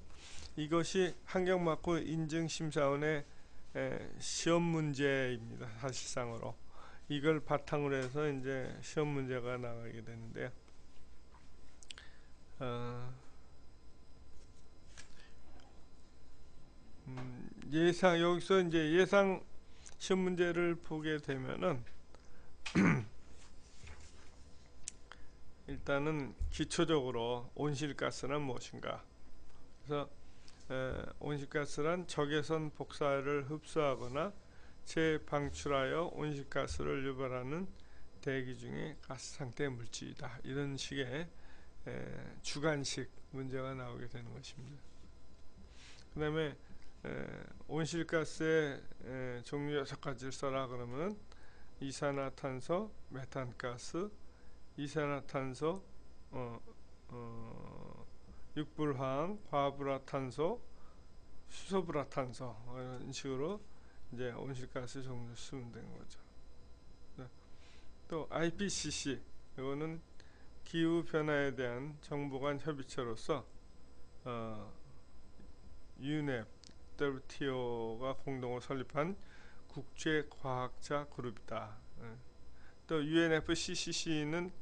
이것이 환경막고 인증심사원의 시험 문제입니다. 사실상으로 이걸 바탕으로 해서 이제 시험 문제가 나가게 되는데요. 여기서 이제 예상 시험 문제를 보게 되면은 일단은 기초적으로 온실가스는 무엇인가. 그래서 온실가스란 적외선 복사를 흡수하거나 재방출하여 온실가스를 유발하는 대기 중의 가스 상태 물질이다. 이런 식의 주관식 문제가 나오게 되는 것입니다. 그 다음에 온실가스의 종류 6가지를 써라 그러면 이산화탄소, 메탄가스, 이산화탄소, 육불화학, 과불화탄소, 수소불화탄소, 이런 식으로 이제 온실가스 종류 쓰면 되는 거죠. 또 IPCC, 이거는 기후 변화에 대한 정부 간 협의체로서 UNEP, WTO가 공동으로 설립한 국제과학자 그룹이다. 또 UNFCCC는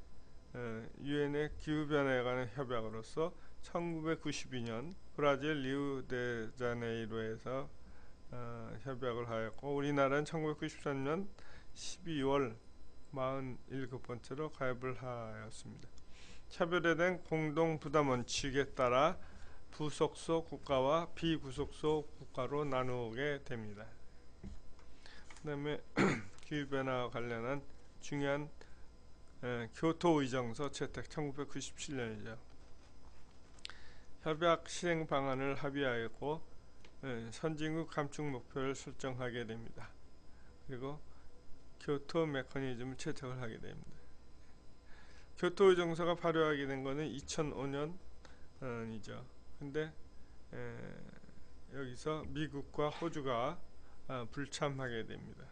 유엔의 기후변화에 관한 협약으로서 1992년 브라질 리우데자네이루에서 협약을 하였고, 우리나라는 1993년 12월 47번째로 가입을 하였습니다. 차별에 대한 공동부담 원칙에 따라 부속소 국가와 비부속소 국가로 나누게 됩니다. 그다음에 기후변화와 관련한 중요한 교토 의정서 채택 1997년이죠. 협약 실행 방안을 합의하였고 선진국 감축 목표를 설정하게 됩니다. 그리고 교토 메커니즘을 채택을 하게 됩니다. 교토 의정서가 발효하게 된 것은 2005년이죠. 근데 여기서 미국과 호주가 불참하게 됩니다.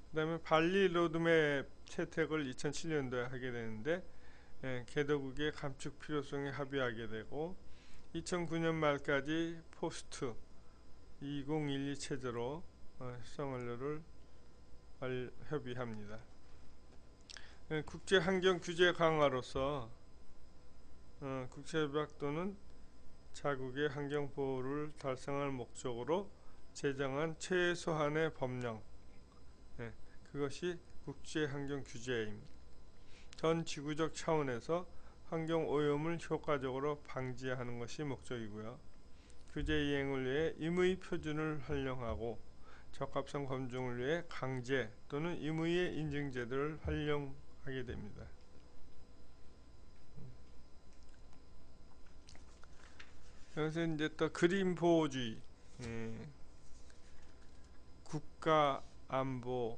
그 다음에 발리 로드맵 채택을 2007년도에 하게 되는데 개도국의 감축 필요성에 합의하게 되고 2009년 말까지 포스트 2012 체제로 수송원료를 협의합니다. 국제 환경 규제 강화로서 국제협약 또는 자국의 환경 보호를 달성할 목적으로 제정한 최소한의 법령, 그것이 국제 환경 규제입니다. 전 지구적 차원에서 환경 오염을 효과적으로 방지하는 것이 목적이고요. 규제 이행을 위해 임의 표준을 활용하고 적합성 검증을 위해 강제 또는 임의의 인증제도를 활용하게 됩니다. 여기서 이제 또 그린 보호주의, 국가 안보,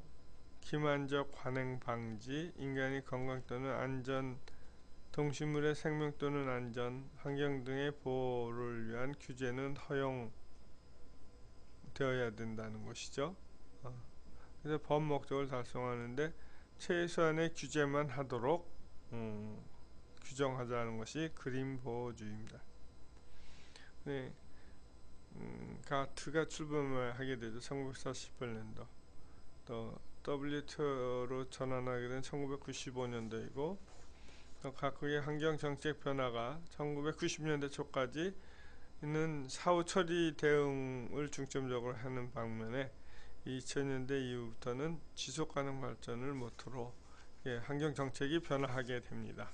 기만적 관행 방지, 인간의 건강 또는 안전, 동식물의 생명 또는 안전, 환경 등의 보호를 위한 규제는 허용되어야 된다는 것이죠. 그래서 법 목적을 달성하는데 최소한의 규제만 하도록 규정하자는 것이 그린 보호주의입니다. 네, 가트가 출범을 하게 되죠. 1948년도. 또 WTO로 전환하게 된 1995년도이고 또 각국의 환경정책 변화가 1990년대 초까지는 사후 처리 대응을 중점적으로 하는 반면에 2000년대 이후부터는 지속가능 발전을 모토로 환경정책이 변화하게 됩니다.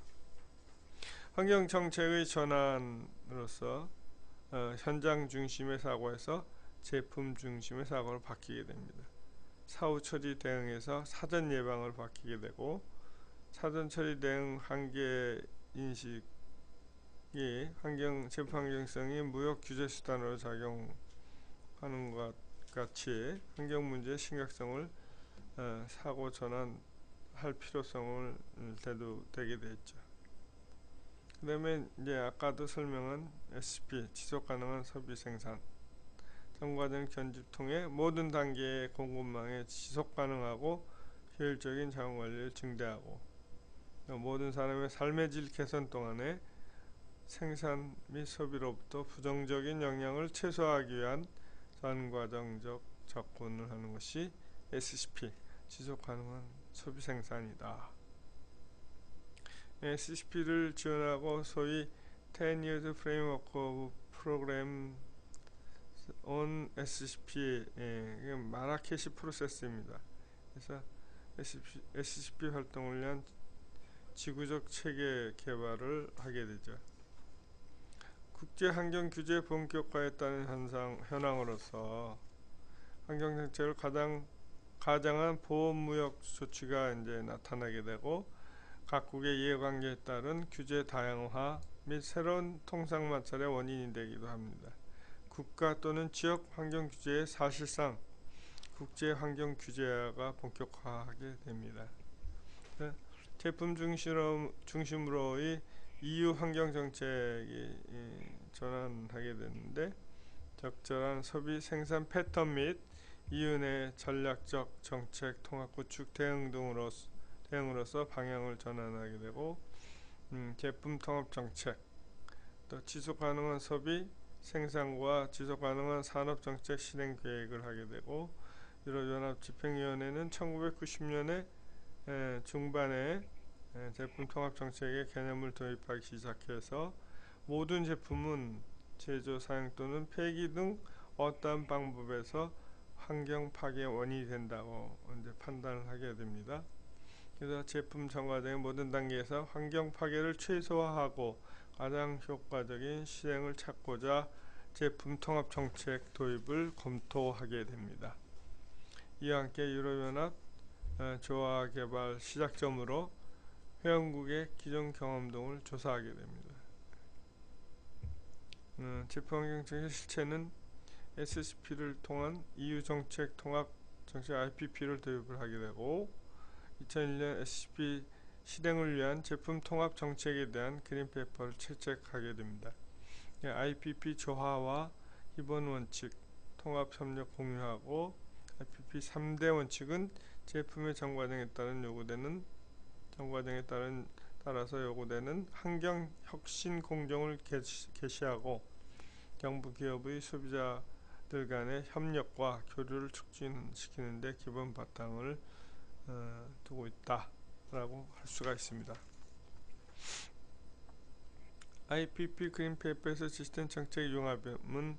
환경정책의 전환으로서 현장 중심의 사고에서 제품 중심의 사고로 바뀌게 됩니다. 사후 처리 대응에서 사전 예방을 바뀌게 되고 사전 처리 대응 한계 인식이 제품 환경성이 무역 규제 수단으로 작용하는 것 같이 환경 문제의 심각성을 사고 전환할 필요성을 대두되게 됐죠. 그 다음에 이제 아까도 설명한 SCP 지속 가능한 소비 생산 전과된 견집 통해 모든 단계의 공급망에 지속 가능하고 효율적인 자원 관리를 증대하고 모든 사람의 삶의 질 개선 동안에 생산 및 소비로부터 부정적인 영향을 최소화하기 위한 전과정적 접근을 하는 것이 SCP 지속 가능한 소비 생산이다. SCP를 지원하고 소위 10 Years Framework of Program on SCP 마라케시 프로세스입니다. 그래서 SCP 활동을 위한 지구적 체계 개발을 하게 되죠. 국제 환경 규제 본격화에 따른 현황으로서 환경 정책을 가장한 보호무역 조치가 이제 나타나게 되고 각국의 이해관계에 따른 규제 다양화 및 새로운 통상 마찰의 원인이 되기도 합니다. 국가 또는 지역 환경 규제에 사실상 국제 환경 규제가 본격화하게 됩니다. 제품 중심으로의 EU 환경 정책이 전환하게 되는데 적절한 소비 생산 패턴 및 EU 내 전략적 정책 통합 구축 대응으로서 방향을 전환하게 되고 제품 통합 정책, 또 지속 가능한 소비 생산과 지속 가능한 산업 정책 실행 계획을 하게 되고 유럽연합 집행위원회는 1990년에 중반에 제품 통합 정책의 개념을 도입하기 시작해서 모든 제품은 제조, 사용 또는 폐기 등 어떠한 방법에서 환경 파괴 원인이 된다고 이제 판단을 하게 됩니다. 그래서 제품 첨가된 모든 단계에서 환경 파괴를 최소화하고 가장 효과적인 실행을 찾고자 제품 통합 정책 도입을 검토하게 됩니다. 이와 함께 유럽연합 조화 개발 시작점으로 회원국의 기존 경험 등을 조사하게 됩니다. 제품환경정책 실체는 SCP를 통한 EU 정책 통합 정책 IPP를 도입을 하게 되고 2001년 SCP 실행을 위한 제품 통합 정책에 대한 그린페이퍼를 채택하게 됩니다. IPP 조화와 기본 원칙, 통합 협력 공유하고 IPP 3대 원칙은 제품의 전 과정에 따라서 요구되는 환경 혁신 공정을 개시하고 정부 기업의 소비자들 간의 협력과 교류를 촉진시키는 데 기본 바탕을 두고 있다라고 할 수가 있습니다. IPP 그린페이퍼에서 지시된 정책 융합은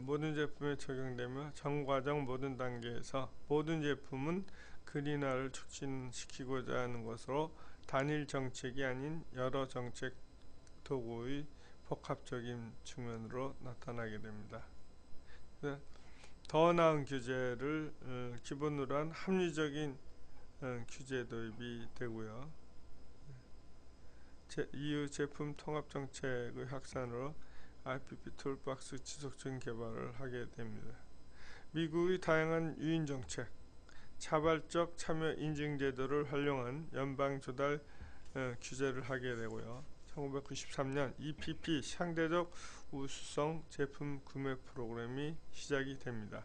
모든 제품에 적용되며 전 과정 모든 단계에서 모든 제품은 그린화를 촉진시키고자 하는 것으로 단일 정책이 아닌 여러 정책 도구의 복합적인 측면으로 나타나게 됩니다. 더 나은 규제를 기본으로 한 합리적인 규제 도입이 되고요. EU 제품 통합 정책의 확산으로 IPP 툴박스 지속적인 개발을 하게 됩니다. 미국의 다양한 유인 정책, 자발적 참여 인증 제도를 활용한 연방 조달 규제를 하게 되고요. 1993년 EPP 상대적 우수성 제품 구매 프로그램이 시작이 됩니다.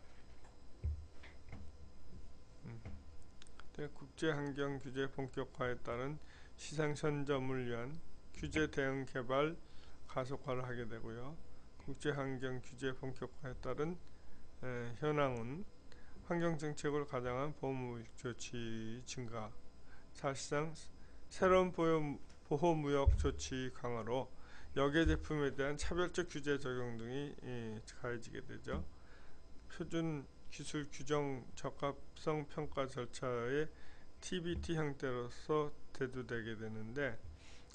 국제 환경 규제 본격화에 따른 시장 선점을 위한 규제 대응 개발 가속화를 하게 되고요. 국제 환경 규제 본격화에 따른 현황은 환경 정책을 가장한 보호무역 조치 증가, 사실상 새로운 보호무역 조치 강화로 역외 제품에 대한 차별적 규제 적용 등이 가해지게 되죠. 표준 기술 규정 적합성 평가 절차의 TBT 형태로서 대두되게 되는데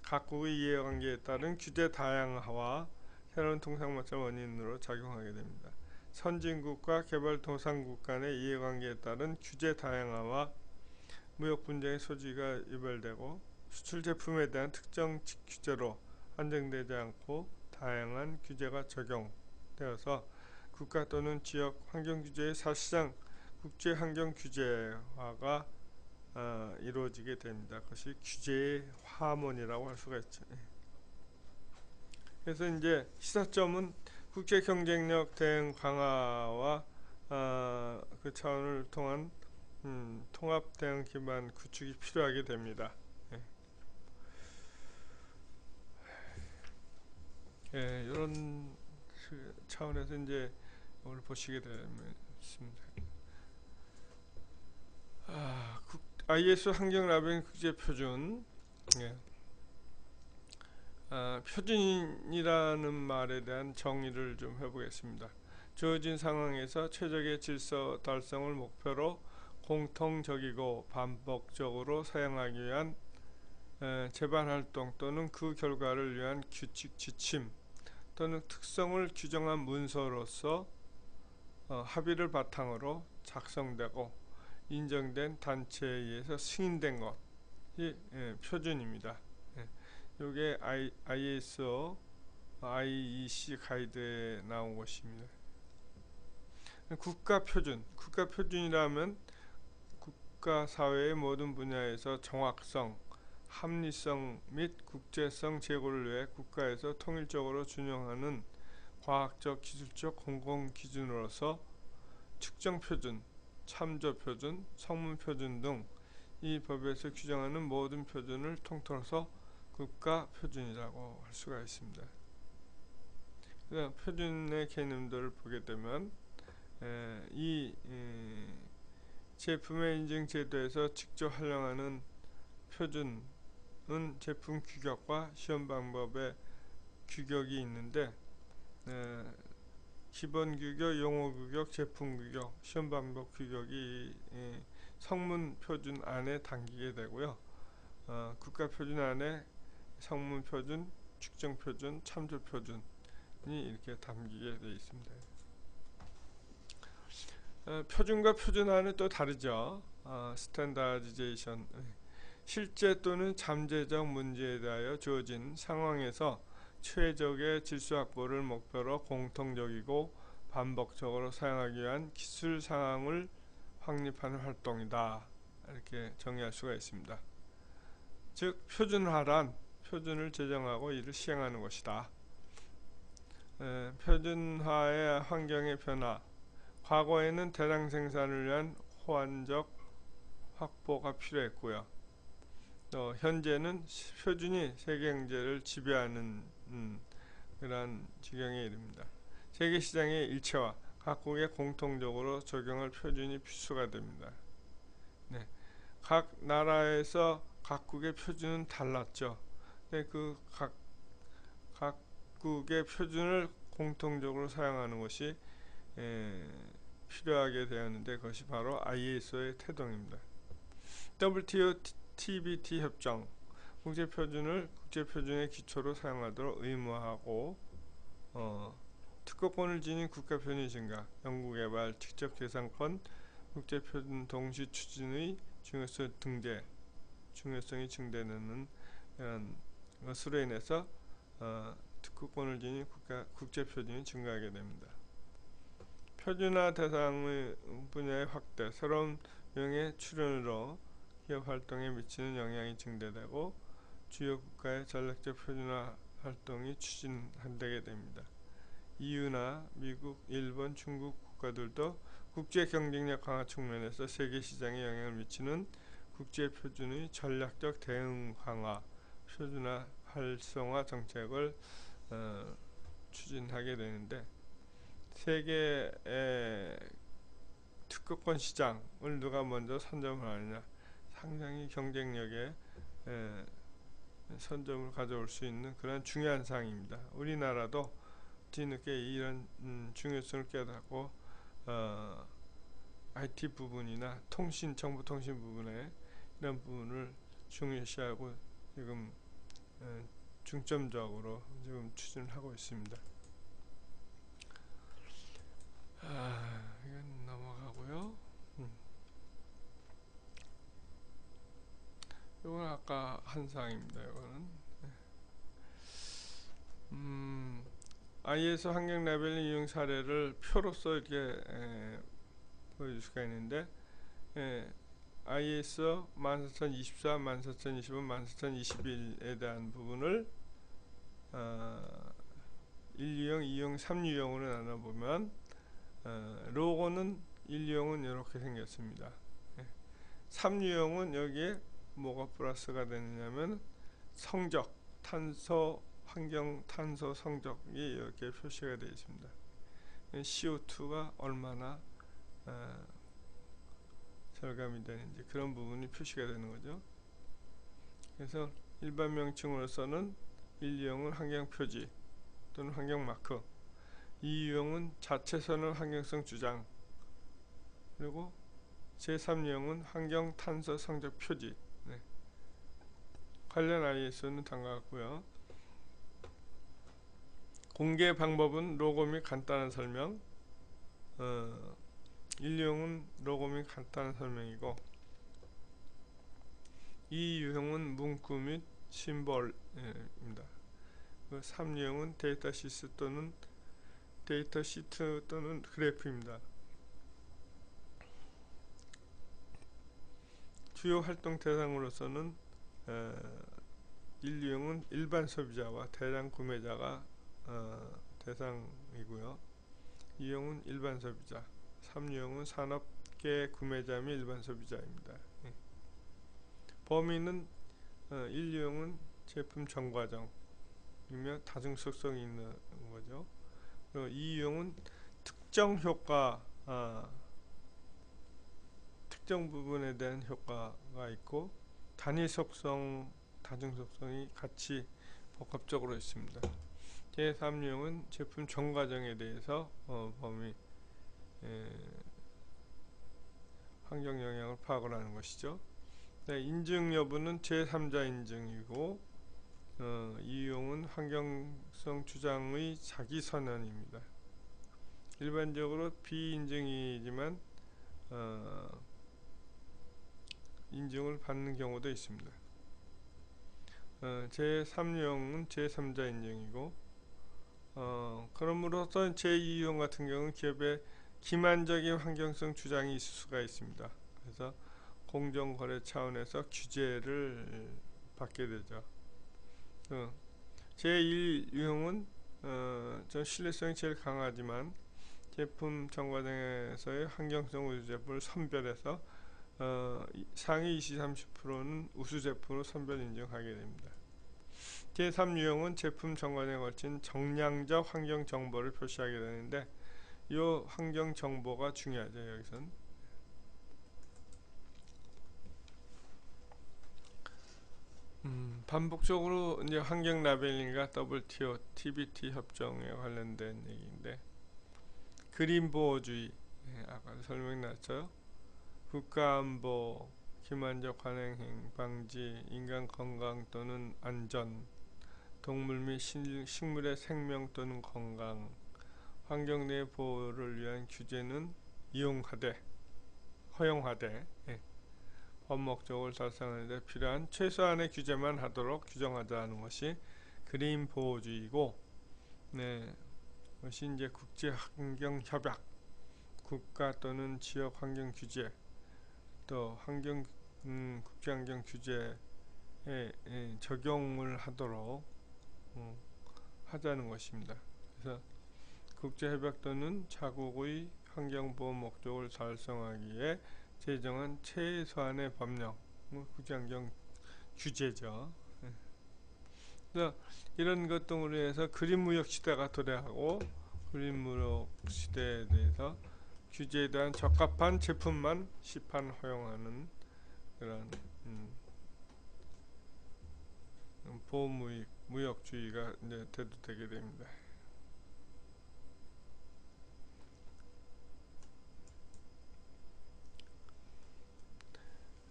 각국의 이해관계에 따른 규제 다양화와 새로운 통상마찰 원인으로 작용하게 됩니다. 선진국과 개발도상국 간의 이해관계에 따른 규제 다양화와 무역 분쟁의 소지가 유발되고 수출 제품에 대한 특정 규제로 한정되지 않고 다양한 규제가 적용되어서 국가 또는 지역 환경 규제의 사실상 국제 환경 규제화가 이루어지게 됩니다. 그것이 규제의 화문이라고 할 수가 있죠. 그래서 이제 시사점은 국제 경쟁력 대응 강화와 그 차원을 통한 통합 대응 기반 구축이 필요하게 됩니다. 이런 차원에서 이제 오늘 보시게 되면 있습니다. ISO 환경 라벨 국제 표준. 표준이라는 말에 대한 정의를 좀 해보겠습니다. 주어진 상황에서 최적의 질서 달성을 목표로 공통적이고 반복적으로 사용하기 위한 재반활동 또는 그 결과를 위한 규칙 지침 또는 특성을 규정한 문서로서 합의를 바탕으로 작성되고 인정된 단체에 의해서 승인된 것이 표준입니다. 이게 ISO, IEC 가이드에 나온 것입니다. 국가표준이라면 국가사회의 모든 분야에서 정확성, 합리성 및 국제성 제고를 위해 국가에서 통일적으로 준용하는 과학적, 기술적 공공기준으로서 측정표준, 참조표준, 성문표준 등 이 법에서 규정하는 모든 표준을 통틀어서 국가표준이라고 할 수가 있습니다. 표준의 개념들을 보게 되면 이 제품의 인증 제도에서 직접 활용하는 표준은 제품 규격과 시험 방법의 규격이 있는데 기본 규격, 용어 규격, 제품 규격, 시험 방법 규격이 성문 표준 안에 담기게 되고요. 국가 표준 안에 성문 표준, 측정 표준, 참조 표준이 이렇게 담기게 되어 있습니다. 표준과 표준화는 또 다르죠. 스탠다디제이션. 실제 또는 잠재적 문제에 대하여 주어진 상황에서 최적의 질서 확보를 목표로 공통적이고 반복적으로 사용하기 위한 기술 상황을 확립하는 활동이다. 이렇게 정의할 수가 있습니다. 즉 표준화란 표준을 제정하고 이를 시행하는 것이다. 표준화의 환경의 변화. 과거에는 대량 생산을 위한 호환적 확보가 필요했고요. 또 현재는 표준이 세계 경제를 지배하는 그러한 지경에 이릅니다. 세계 시장의 일체화, 각국의 공통적으로 적용할 표준이 필수가 됩니다. 네. 각 나라에서 각국의 표준은 달랐죠. 네, 각국의 표준을 공통적으로 사용하는 것이 필요하게 되었는데 그것이 바로 ISO의 태동입니다. WTO TBT 협정, 국제표준을 국제표준의 기초로 사용하도록 의무화하고 특허권을 지닌 국가표준이 증가, 연구개발, 직접계산권, 국제표준 동시 추진의 중요성이 증대되는 이런 것으로 인해서 특허권을 지닌 국제표준이 증가하게 됩니다. 표준화 대상의 분야의 확대, 새로운 유형의 출현으로 기업 활동에 미치는 영향이 증대되고 주요 국가의 전략적 표준화 활동이 추진되게 됩니다. EU나 미국, 일본, 중국 국가들도 국제 경쟁력 강화 측면에서 세계 시장에 영향을 미치는 국제 표준의 전략적 대응 강화, 표준화 활성화 정책을 추진하게 되는데 세계의 특허권 시장을 누가 먼저 선점을 하느냐, 상당히 경쟁력에 선점을 가져올 수 있는 그런 중요한 사항입니다. 우리나라도 뒤늦게 이런 중요성을 깨닫고 IT 부분이나 정보통신 부분에 이런 부분을 중요시하고 지금 중점적으로 지금 추진을 하고 있습니다. 이건 넘어가고요. 이건 아까 한 사항입니다. 이거는 IS 환경 레벨 이용 사례를 표로서 이렇게 보여줄 수가 있는데 IS 14024, 14025, 14021에 대한 부분을 1유형, 2유형, 3유형으로 나눠보면 로고는 1유형은 이렇게 생겼습니다. 3유형은 여기에 뭐가 플러스가 되느냐면 성적, 환경 탄소 성적이 이렇게 표시가 되어 있습니다. CO2가 얼마나 절감이 되는지 그런 부분이 표시가 되는 거죠. 그래서 일반 명칭으로서는 1유형은 환경 표지 또는 환경 마크, 2유형은 자체선언 환경성 주장, 그리고 제3유형은 환경 탄소 성적 표지. 관련 ISO는 다음과 같고요. 공개 방법은 로고 및 간단한 설명. 1유형은 로고 및 간단한 설명이고 2유형은 문구 및 심볼입니다. 3유형은 데이터 시트 또는 그래프입니다. 주요 활동 대상으로서는 1유형은 일반 소비자와 대량 구매자가 대상이고요. 2유형은 일반 소비자, 3유형은 산업계 구매자 및 일반 소비자입니다. 범위는 1유형은 제품 전과정이며 다중속성이 있는 거죠. 그리고 2유형은 특정 효과, 특정 부분에 대한 효과가 있고 단위 속성, 다중 속성이 같이 복합적으로 있습니다. 제3유형은 제품 전과정에 대해서 범위 환경 영향을 파악을 하는 것이죠. 인증 여부는 제3자 인증이고 2유형은 환경성 주장의 자기 선언입니다. 일반적으로 비인증이지만 어, 인증을 받는 경우도 있습니다. 제3유형은 제3자 인증이고, 그럼으로써 제2유형 같은 경우는 기업의 기만적인 환경성 주장이 있을 수가 있습니다. 그래서 공정거래 차원에서 규제를 받게 되죠. 제1유형은 좀 신뢰성이 제일 강하지만 제품 정과정에서의 환경성 우수 제품을 선별해서 상위 20-30%는 우수 제품으로 선별 인정하게 됩니다. 제3유형은 제품 정관에 걸친 정량적 환경 정보를 표시하게 되는데 이 환경 정보가 중요하죠. 여기선 반복적으로 이제 환경 라벨링과 WTO, TBT 협정에 관련된 얘기인데 그린 보호주의, 아까 설명났죠. 국가안보, 기만적 관행행 방지, 인간 건강 또는 안전, 동물 및 식물의 생명 또는 건강, 환경 내 보호를 위한 규제는 이용하되, 허용하되 법 목적을 달성하는 데 필요한 최소한의 규제만 하도록 규정하자는 것이 그린 보호주의고, 그것이 이제 국제 환경 협약, 국가 또는 지역 환경 규제, 또 국제 환경 규제에 적용을 하도록 하자는 것입니다. 그래서 국제협약 또는 자국의 환경보호 목적을 달성하기에 제정한 최소한의 법령, 국제환경 규제죠. 그래서 이런 것 등으로 해서 그린무역 시대가 도래하고 그린무역 시대에 대해서 규제에 대한 적합한 제품만 시판 허용하는 그런 보호무역주의가 이제 대두되게 됩니다.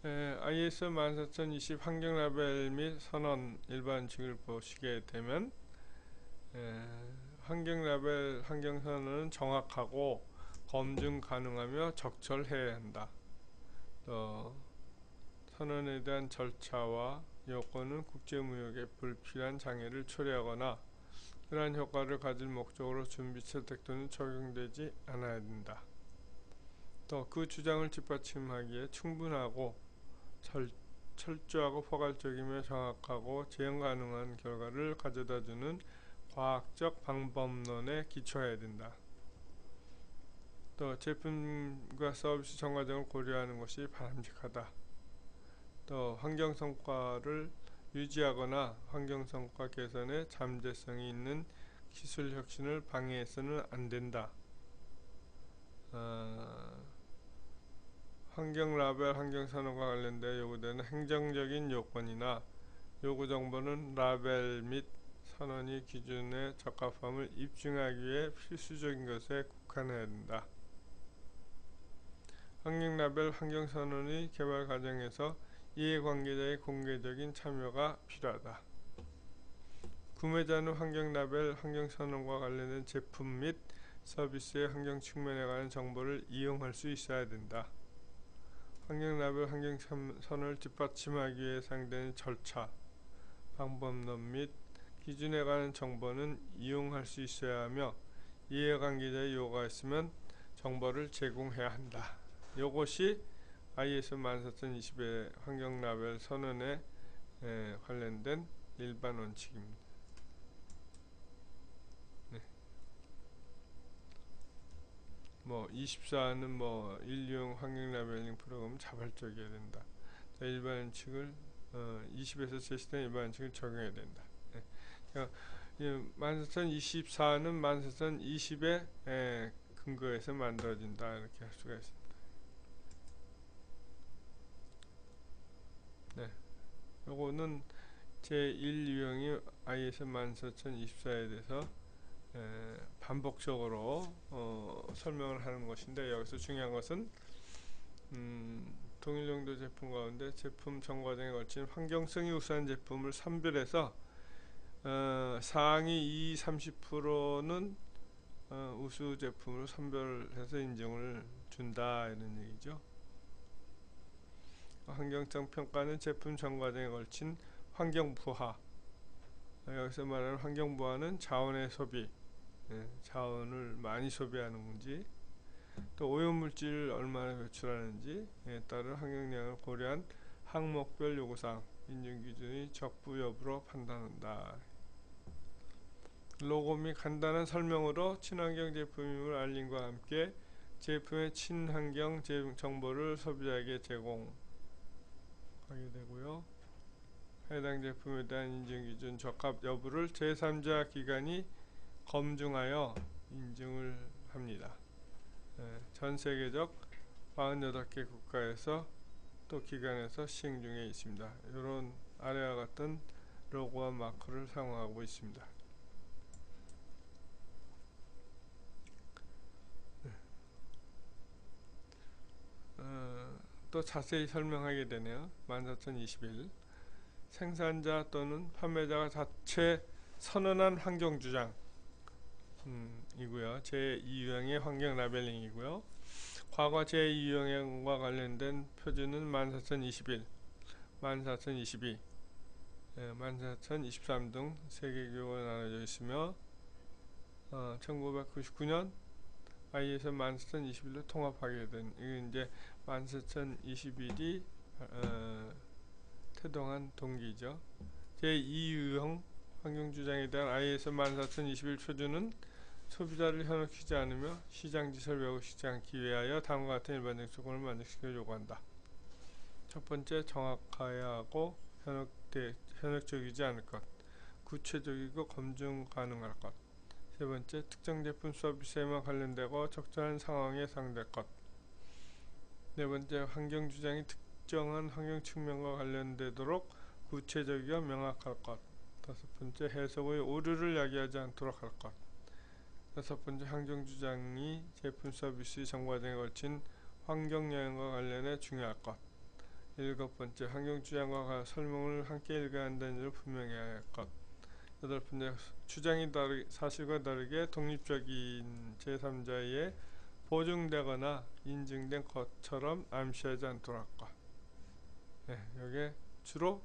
ISO 14020 환경라벨 및 선언 일반칙을 보시게 되면 환경라벨, 환경선언은 정확하고 검증 가능하며 적절해야 한다. 또 선언에 대한 절차와 요건은 국제무역에 불필요한 장애를 초래하거나 그러한 효과를 가질 목적으로 준비, 채택 또는 적용되지 않아야 된다. 또 그 주장을 뒷받침하기에 충분하고 철저하고 포괄적이며 정확하고 재현 가능한 결과를 가져다주는 과학적 방법론에 기초해야 된다. 또 제품과 서비스 정과정을 고려하는 것이 바람직하다. 또 환경성과를 유지하거나 환경성과 개선에 잠재성이 있는 기술 혁신을 방해해서는 안 된다. 환경라벨, 환경선언과 관련되어 요구되는 행정적인 요건이나 요구 정보는 라벨 및 선언이 기준에 적합함을 입증하기 위해 필수적인 것에 국한해야 된다. 환경라벨, 환경선언의 개발 과정에서 이해관계자의 공개적인 참여가 필요하다. 구매자는 환경라벨, 환경선언과 관련된 제품 및 서비스의 환경 측면에 관한 정보를 이용할 수 있어야 된다. 환경라벨, 환경선언을 뒷받침하기 위해 사용되는 절차, 방법론 및 기준에 관한 정보는 이용할 수 있어야 하며 이해관계자의 요구가 있으면 정보를 제공해야 한다. 이것이 ISO 14020의 환경라벨 선언에 관련된 일반 원칙입니다. 뭐 24는 뭐 인류용 환경 라벨링 프로그램 자발적이어야 된다. 일반 원칙을 20에서 제시된 일반 원칙을 적용해야 된다. 그러니까 14024는 14020의 근거에서 만들어진다 이렇게 할 수가 있습니다. 요거는 제1유형이 ISO 14024에 대해서 반복적으로 설명을 하는 것인데 여기서 중요한 것은 동일 정도 제품 가운데 제품 정과정에 걸친 환경성이 우수한 제품을 선별해서 상위 20-30%는 우수 제품으로 선별해서 인증을 준다 이런 얘기죠. 환경성 평가는 제품 전 과정에 걸친 환경 부하, 여기서 말하는 환경 부하는 자원의 소비, 자원을 많이 소비하는 건지, 또 오염물질을 얼마나 배출하는지에 따른 환경량을 고려한 항목별 요구사항, 인증기준의 적부 여부로 판단한다. 로고 및 간단한 설명으로 친환경 제품임을 알림과 함께 제품의 친환경 정보를 소비자에게 제공하게 되고요. 해당 제품에 대한 인증기준 적합 여부를 제3자 기관이 검증하여 인증을 합니다. 전 세계적 48개 국가에서 또 기관에서 시행 중에 있습니다. 이런 아래와 같은 로고와 마크를 사용하고 있습니다. 또 자세히 설명하게 되네요. 14,021 생산자 또는 판매자가 자체 선언한 환경주장 이고요. 제2유형의 환경 라벨링이고요. 과거 제2유형과 관련된 표준은 14,021, 14,022, 14,023 등 3개 교육으로 나눠져 있으며 1999년 ISO 14,021로 통합하게 된 이게 이제 14,021이 태동한 동기죠. 제2유형 환경주장에 대한 ISO 14,021 표준은 소비자를 현혹시키지 않으며 시장지수를 왜곡시키지 않기 위하여 다음과 같은 일반적 조건을 만족시켜 요구한다. 첫 번째, 정확해야 하고 현혹적이지 않을 것, 구체적이고 검증 가능할 것. 세 번째, 특정 제품 서비스에만 관련되고 적절한 상황에 해당될 것. 네 번째, 환경 주장이 특정한 환경 측면과 관련되도록 구체적이고 명확할 것. 다섯 번째, 해석의 오류를 야기하지 않도록 할 것. 여섯 번째, 환경 주장이 제품 서비스 전 과정에 걸친 환경 영향과 관련해 중요할 것. 일곱 번째, 환경 주장과 설명을 함께 읽어야 한다는 점을 분명히 해야 할 것. 여덟 번째, 주장이 사실과 다르게 독립적인 제3자에 보증되거나 인증된 것처럼 암시하지 않도록 할 것. 여기에 주로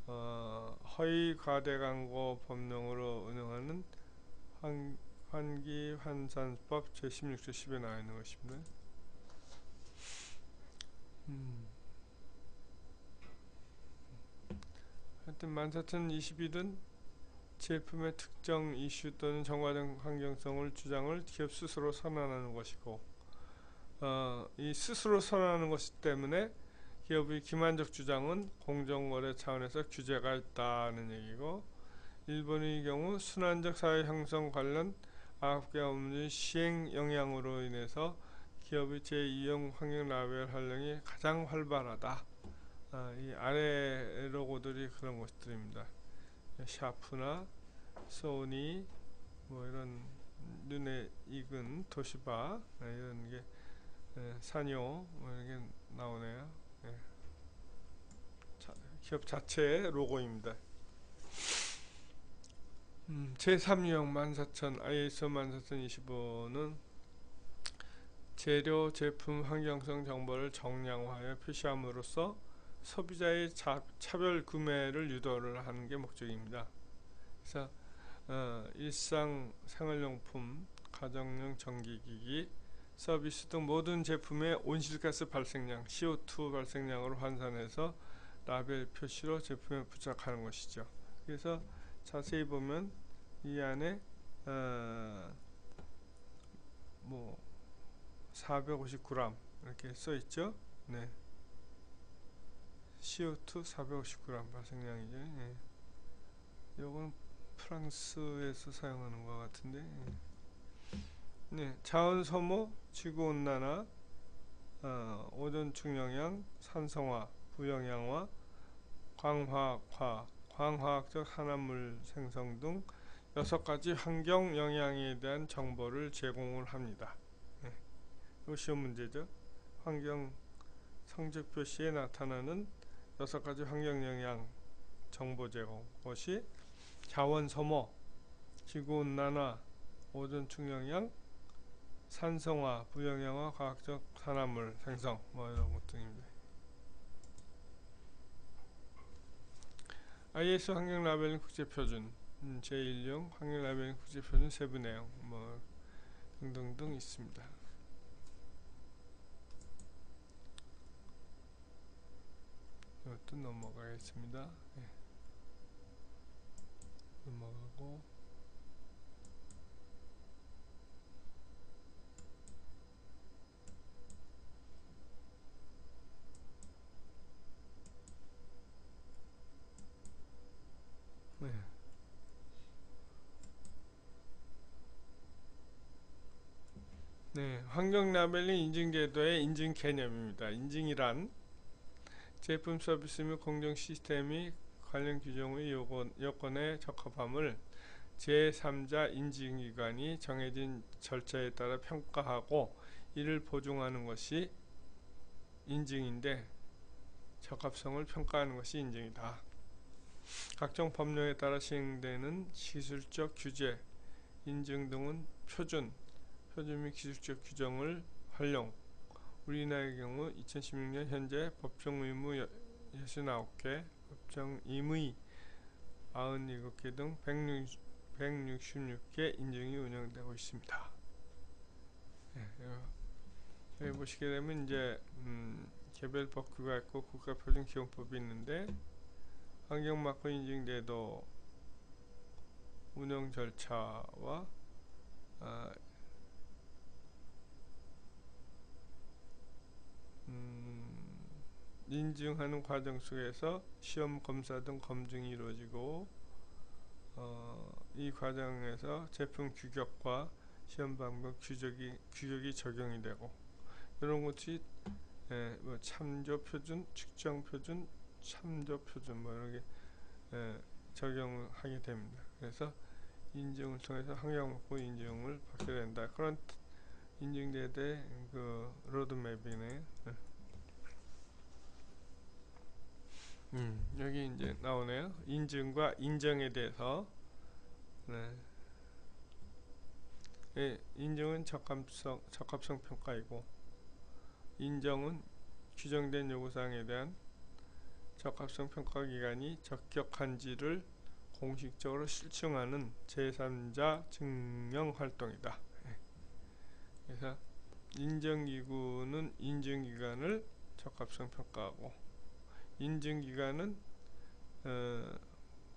허위 과대 광고 법령으로 운영하는 환기환산법 제16조 10에 나와 있는 것입니다. 하여튼 14,021은 제품의 특정 이슈 또는 정과적 환경성을 주장을 기업 스스로 선언하는 것이고 이 스스로 선언하는 것이기 때문에 기업의 기만적 주장은 공정거래 차원에서 규제가 있다는 얘기고, 일본의 경우 순환적 사회 형성 관련 9개 업무의 시행 영향으로 인해서 기업의 제2형 환경 라벨 활용이 가장 활발하다. 이 아래 로고들이 그런 것들입니다. 샤프나 소니 뭐 이런 눈에 익은 도시바 이런 게 산요 뭐 이런 게 나오네요. 기업 자체의 로고입니다. 제3유형 14,000 ISO 14,025는 재료, 제품, 환경성 정보를 정량화하여 표시함으로써 소비자의 차별 구매를 유도를 하는 게 목적입니다. 그래서 일상 생활용품, 가정용 전기기기, 서비스 등 모든 제품의 온실가스 발생량, CO2 발생량으로 환산해서 라벨 표시로 제품에 부착하는 것이죠. 그래서 자세히 보면 이 안에 뭐 450g 이렇게 써 있죠. 네. CO2 450g 발생량이죠. 예. 요건 프랑스에서 사용하는 것 같은데. 네. 자원 소모, 지구 온난화, 오존층 영향, 산성화, 부영향화, 광화학화, 광화학적 산화물 생성 등 6가지 환경 영향에 대한 정보를 제공을 합니다. 이거 시험 문제죠. 환경 성적 표시에 나타나는 6가지 환경 영향 정보 제공. 것이 자원 소모, 지구 온난화, 오존 축영량, 산성화, 부영양화, 과학적 산화물 생성 뭐 이런 것 등입니다. ISO 환경 라벨링 국제표준 제1용 환경 라벨링 국제표준 세부 내용 뭐 등등등 있습니다. 이것도 넘어가겠습니다. 네. 넘어가고 네. 네, 환경 라벨링 인증 제도의 인증 개념입니다. 인증이란 제품 서비스 및 공정 시스템이 관련 규정의 요건에 적합함을 제3자 인증기관이 정해진 절차에 따라 평가하고 이를 보증하는 것이 인증인데 적합성을 평가하는 것이 인증이다. 각종 법령에 따라 시행되는 기술적 규제, 인증 등은 표준 및 기술적 규정을 활용. 우리나라의 경우 2016년 현재 법정 의무 69개, 법정 임의 97개 등 166개 인증이 운영되고 있습니다. 네, 여기 보시게 되면 이제 개별 법규가 있고 국가표준기본법이 있는데 환경마크 인증제도 운영 절차와 인증하는 과정 속에서 시험 검사 등 검증이 이루어지고 이 과정에서 제품 규격과 시험 방법 규격이 적용이 되고 이런 것이 뭐 참조 표준, 측정 표준, 참조 표준 뭐 이렇게 적용하게 됩니다. 그래서 인증을 통해서 환경보호 인증을 받게 된다. 그런 인증제도의 그 로드맵이네. 여기 이제 나오네요. 인증과 인정에 대해서. 네. 예, 인증은 적합성 평가이고 인정은 규정된 요구사항에 대한 적합성 평가 기관이 적격한지를 공식적으로 실증하는 제3자 증명 활동이다. 예. 그래서 인정기구는 인증기관을 적합성 평가하고 인증기관은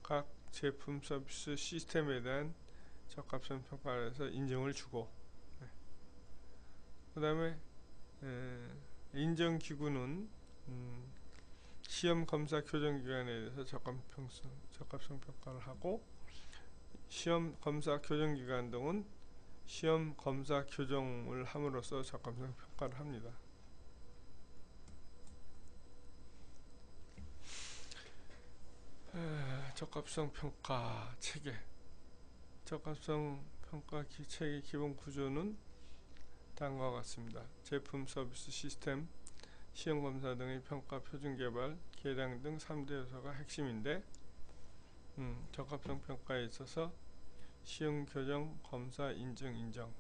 각 제품 서비스 시스템에 대한 적합성 평가를 해서 인정을 주고 그 다음에 인정기구는 시험 검사 교정기관에 대해서 적합성 평가를 하고 시험 검사 교정기관 등은 시험 검사 교정을 함으로써 적합성 평가를 합니다. 적합성 평가 체계 적합성 평가 체계 기본 구조는 다음과 같습니다. 제품 서비스 시스템 시험검사 등의 평가 표준 개발 계량 등 3대 요소가 핵심인데 적합성 평가에 있어서 시험 교정 검사 인정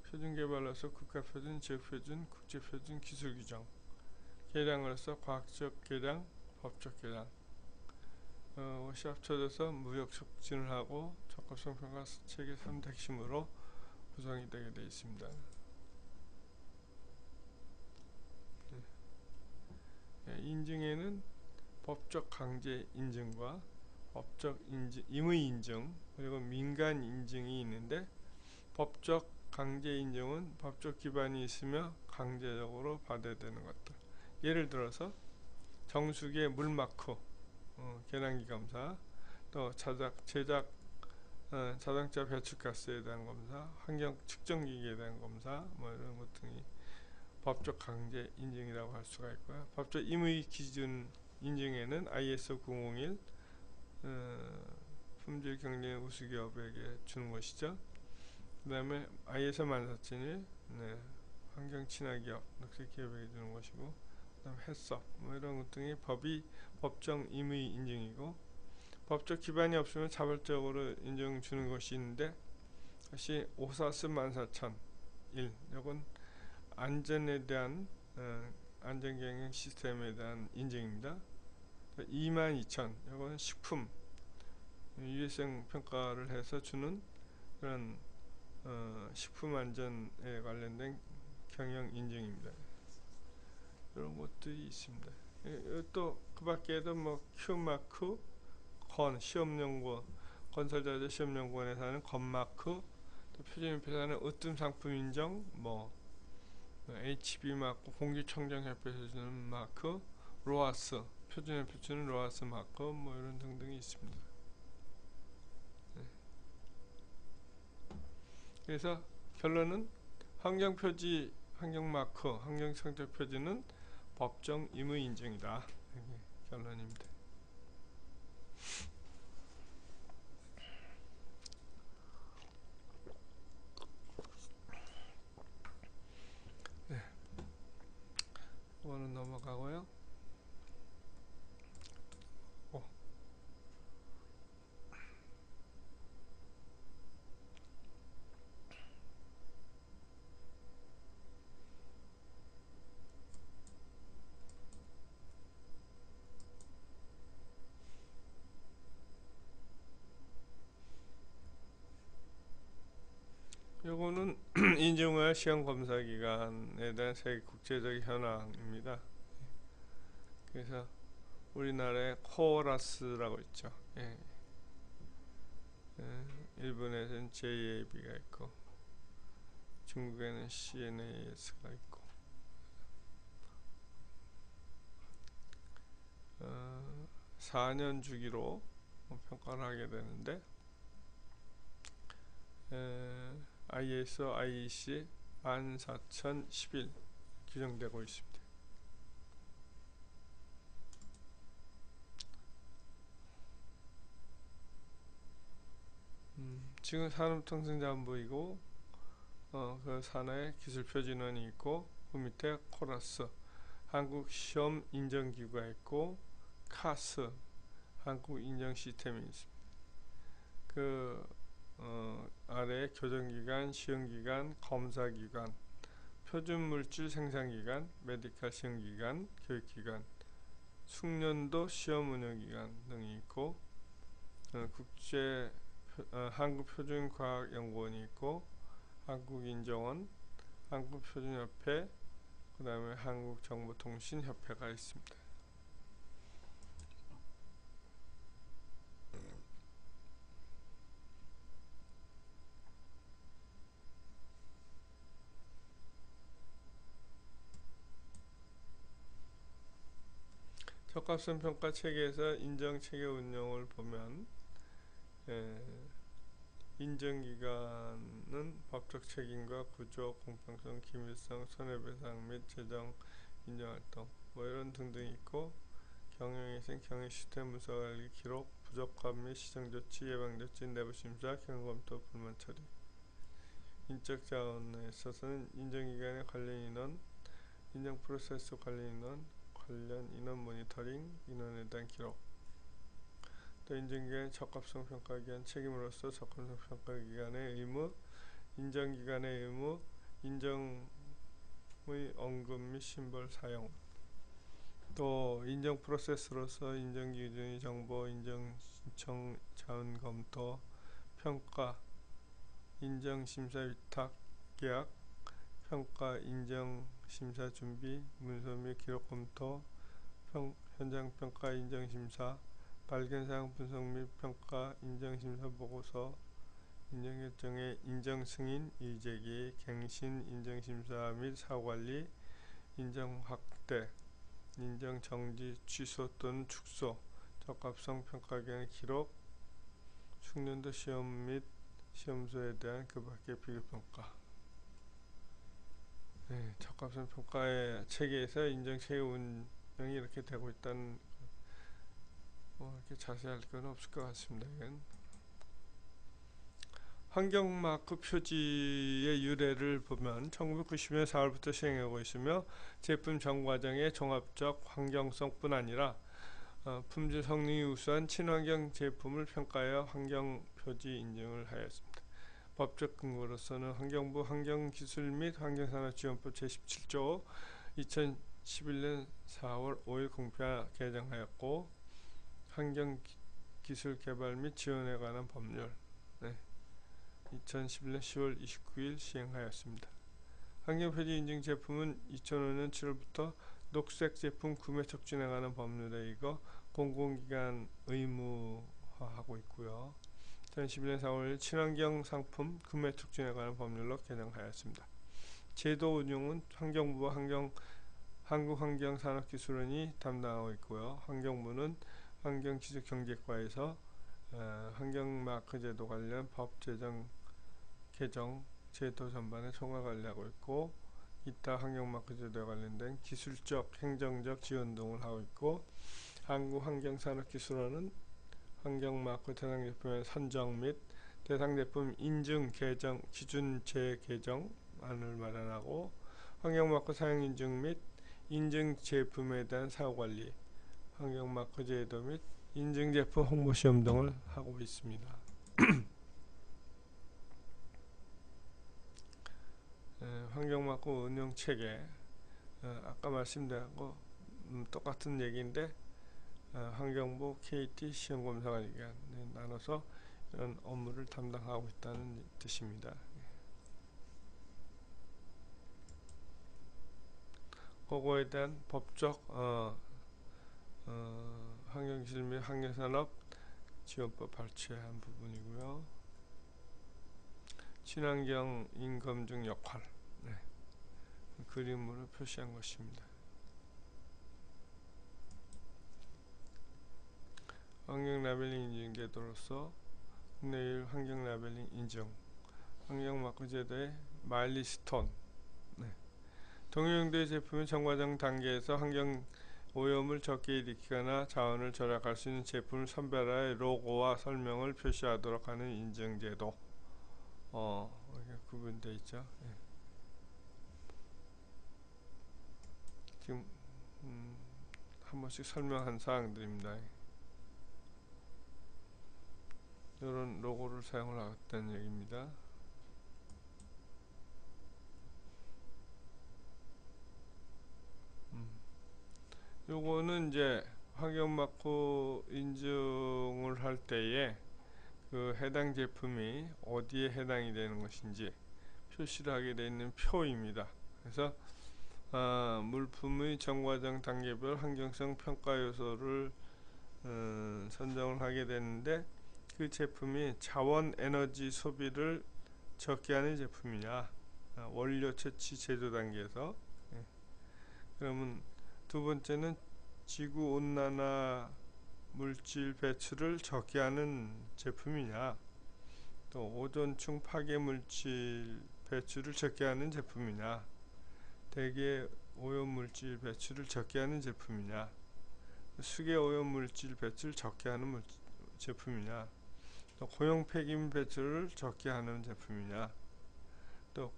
표준 개발로서 국가표준 지역표준 국제표준 기술규정 계량으로서 과학적 계량 법적 계량 것이 합쳐져서 무역 촉진을 하고 적합성 평가 체계 3대 핵심으로 구성이 되게 되어 있습니다. 인증에는 법적 강제 인증과 법적 임의 인증 그리고 민간 인증이 있는데 법적 강제 인증은 법적 기반이 있으며 강제적으로 받아야 되는 것들. 예를 들어서 정수기의 물마크 계량기 검사, 또 자동차 배출가스에 대한 검사, 환경 측정기기에 대한 검사, 뭐 이런 것 등이 법적 강제 인증이라고 할 수가 있고요. 법적 임의 기준 인증에는 ISO 901 품질 경쟁 우수기업에게 주는 것이죠. 그 다음에 ISO 14001 환경 친화기업, 녹색기업에게 주는 것이고 그 다음에 해썹 뭐 이런 것 등이 법정 임의 인증이고 법적 기반이 없으면 자발적으로 인증 주는 것이 있는데 다시 오사스 14001, 이건 안전에 대한 안전경영 시스템에 대한 인증입니다. 22000, 이건 식품 유해성 평가를 해서 주는 그런 식품 안전에 관련된 경영 인증입니다. 이런 것들이 있습니다. 또 그 밖에도 뭐 Q마크, 시험연구원, 건설자재 시험연구원에서 하는 건마크, 또 표준협회에서 하는 으뜸 상품 인정, 뭐 HB 마크, 공기청정협회에서 주는 마크, 로아스, 표준협회 주는 로아스 마크, 뭐 이런 등등이 있습니다. 그래서 결론은 환경표지, 환경마크, 환경성적표지는 법정 의무 인증이다. 이게 결론입니다. 네, 이거는 넘어가고요. 요거는 인증을 시험검사기관에 대한 세계 국제적 현황입니다. 그래서 우리나라에 코어라스라고 있죠. 예. 일본에서는 JAB가 있고 중국에는 CNAS가 있고 4년 주기로 평가를 하게 되는데 ISO, IEC 14011 규정되고 있습니다. 지금 산업통상자원부이고 그 산하에 기술표준원이 있고 그 밑에 코러스 한국시험인정기구가 있고 카스 한국인정시스템이 있습니다. 그 아래에 교정기관, 시험기관, 검사기관, 표준물질 생산기관, 메디컬 시험기관, 교육기관, 숙련도 시험운영기관 등이 있고 국제 한국표준과학연구원이 있고 한국인정원, 한국표준협회, 그 다음에 한국정보통신협회가 있습니다. 적합성 평가 체계에서 인정 체계 운영을 보면 인정기관은 법적 책임과 구조, 공평성, 기밀성, 손해배상 및 재정 인정활동 뭐 이런 등등이 있고 경영에서는 경영 시스템 문서관리 기록, 부족함 및 시정조치, 예방조치, 내부심사, 경영검토, 불만 처리. 인적 자원에 있어서는 인정기관의 관련 인원, 인정 프로세스 관련 인원, 관련 인원 모니터링, 인원에 대한 기록. 또 인정기관의 적합성 평가기관 책임으로서 적합성 평가기관의 의무, 인정기관의 의무, 인정의 언급 및 심벌 사용. 또 인정 프로세스로서 인정기준의 정보, 인정 신청 자원 검토, 평가, 인정 심사 위탁 계약, 평가 인정 심사 준비, 문서 및 기록 검토, 현장 평가 인정 심사, 발견 사항 분석 및 평가, 인정 심사 보고서, 인정 결정의 인정 승인, 이의제기, 갱신, 인정 심사 및 사후 관리, 인정 확대, 인정 정지, 취소 또는 축소, 적합성 평가기관의 기록, 숙련도 시험 및 시험소에 대한 그 밖의 비교평가. 적합성 평가의 체계에서 인정 체계 운영이 이렇게 되고 있다는 이렇게 자세히 할 건 없을 것 같습니다. 이건 환경마크 표지의 유래를 보면 1990년 4월부터 시행하고 있으며 제품 전 과정의 종합적 환경성뿐 아니라 품질 성능이 우수한 친환경 제품을 평가하여 환경표지 인증을 하였습니다. 법적 근거로서는 환경부 환경기술 및 환경산업지원법 제17조 2011년 4월 5일 공표 개정하였고, 환경기술개발 및 지원에 관한 법률 2011년 10월 29일 시행하였습니다. 환경표지 인증 제품은 2005년 7월부터 녹색 제품 구매 촉진에 관한 법률에 이거 공공기관 의무화하고 있고요. 2011년 4월 친환경 상품 구매 촉진에 관한 법률로 개정하였습니다. 제도 운영은 환경부와 한국환경산업기술원이 담당하고 있고요. 환경부는 환경기술경제과에서 환경마크 제도 관련 법 제정, 개정, 제도 전반에 총괄 관리하고 있고, 이타 환경마크 제도에 관련된 기술적, 행정적 지원 등을 하고 있고, 한국환경산업기술원은 환경마크 대상 제품의 선정 및 대상 제품 인증, 개정, 기준 재개정안을 마련하고, 환경마크 사용 인증 및 인증 제품에 대한 사후관리, 환경마크 제도 및 인증 제품 홍보 시험 등을 하고 있습니다. 환경마크 운영 체계, 아까 말씀드린 거 똑같은 얘기인데, 환경부, KT, 시험검사관리기관 나눠서 이런 업무를 담당하고 있다는 뜻입니다. 그거에 대한 법적 환경기술 및 환경산업 지원법 발췌한 부분이고요. 친환경 인검증 역할, 그림으로 표시한 것입니다. 환경 라벨링 인증 제도로서 국내외 환경 라벨링 인증, 환경마크 제도의 마일리스톤, 동일용도의 제품의 정과정 단계에서 환경 오염을 적게 일으키거나 자원을 절약할 수 있는 제품을 선별하여 로고와 설명을 표시하도록 하는 인증제도. 이렇게 구분되어 있죠. 지금 한 번씩 설명한 사항들입니다. 이런 로고를 사용을 하겠다는 얘기입니다. 요거는 이제 환경마크 인증을 할 때에 그 해당 제품이 어디에 해당이 되는 것인지 표시를 하게 되어 있는 표입니다. 그래서 물품의 정과정 단계별 환경성 평가 요소를 선정을 하게 되는데, 그 제품이 자원 에너지 소비를 적게 하는 제품이냐, 원료 채취 제조 단계에서, 그러면 두 번째는 지구 온난화 물질 배출을 적게 하는 제품이냐, 또 오존층 파괴 물질 배출을 적게 하는 제품이냐, 대기 오염 물질 배출을 적게 하는 제품이냐, 수계 오염 물질 배출을 적게 하는 제품이냐, 또 고용 폐기물 배출을 적게 하는 제품이냐, 또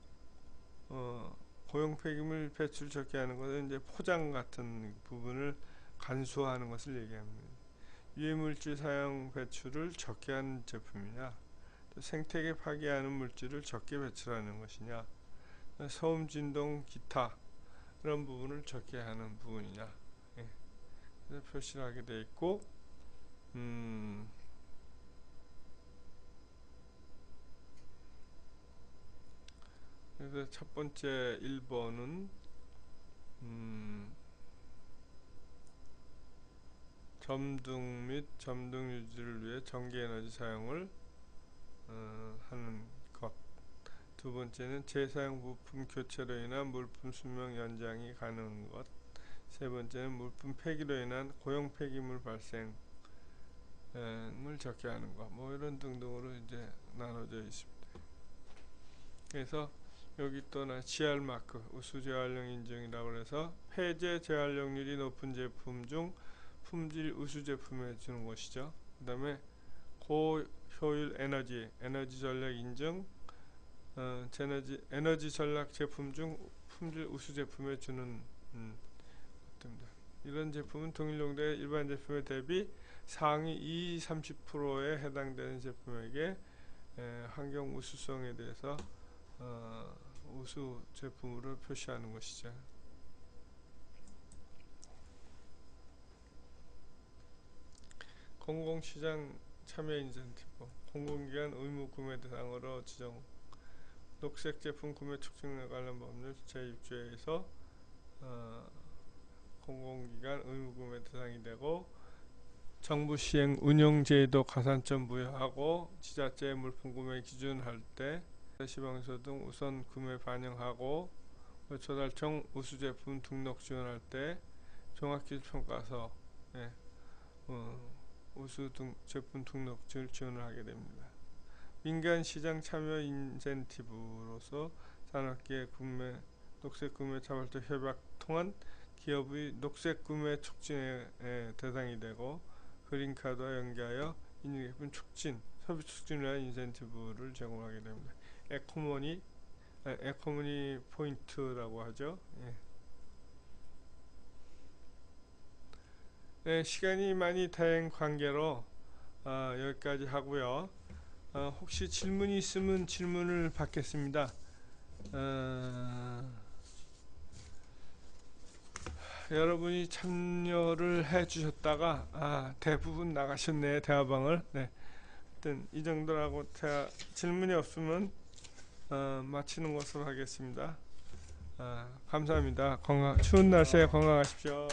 고용 폐기물 배출 적게 하는 것은 이제 포장 같은 부분을 간소화하는 것을 얘기합니다. 유해물질 사용 배출을 적게 하는 제품이냐, 또 생태계 파괴하는 물질을 적게 배출하는 것이냐, 소음, 진동, 기타 이런 부분을 적게 하는 부분이냐, 그래서 표시를 하게 되어 있고, 그래서 첫 번째 1번은 점등 및 점등 유지를 위해 전기에너지 사용을 하는 것. 두 번째는 재사용 부품 교체로 인한 물품 수명 연장이 가능한 것. 세 번째는 물품 폐기로 인한 고용 폐기물 발생을 적게 하는 것. 뭐 이런 등등으로 이제 나눠져 있습니다. 그래서 여기 또 GR 마크, 우수 재활용 인증이라고 해서 폐재 재활용률이 높은 제품 중 품질 우수 제품에 주는 것이죠. 그 다음에 고효율 에너지 전략 인증, 에너지 전략 제품 중 품질 우수 제품에 주는 것입니다. 이런 제품은 동일 용도의 일반 제품에 대비 상위 30%에 해당되는 제품에게 환경 우수성에 대해서 우수 제품으로 표시하는 것이죠. 공공시장 참여 인센티브, 공공기관 의무 구매 대상으로 지정, 녹색 제품 구매 촉진에 관련 법률 제6조에서 공공기관 의무 구매 대상이 되고, 정부 시행 운영제도 가산점 부여하고, 지자체 물품 구매 기준할 때 지방서 등 우선 구매 반영하고, 조달청 우수 제품 등록 지원할 때 종합기준평가서 우수 제품 등록을 지원을 하게 됩니다. 민간 시장 참여 인센티브로서 산업계의 녹색 구매 자발적 협약 통한 기업의 녹색 구매 촉진의 대상이 되고, 그린카드와 연계하여 인증제품 촉진, 소비 촉진을 위한 인센티브를 제공하게 됩니다. 에코머니 포인트라고 하죠. 시간이 많이 다행 관계로 여기까지 하고요. 혹시 질문이 있으면 질문을 받겠습니다. 여러분이 참여를 해 주셨다가 대부분 나가셨네요. 대화방을. 하여튼 이 정도라고 질문이 없으면 마치는 것으로 하겠습니다. 감사합니다. 추운 날씨에 건강하십시오.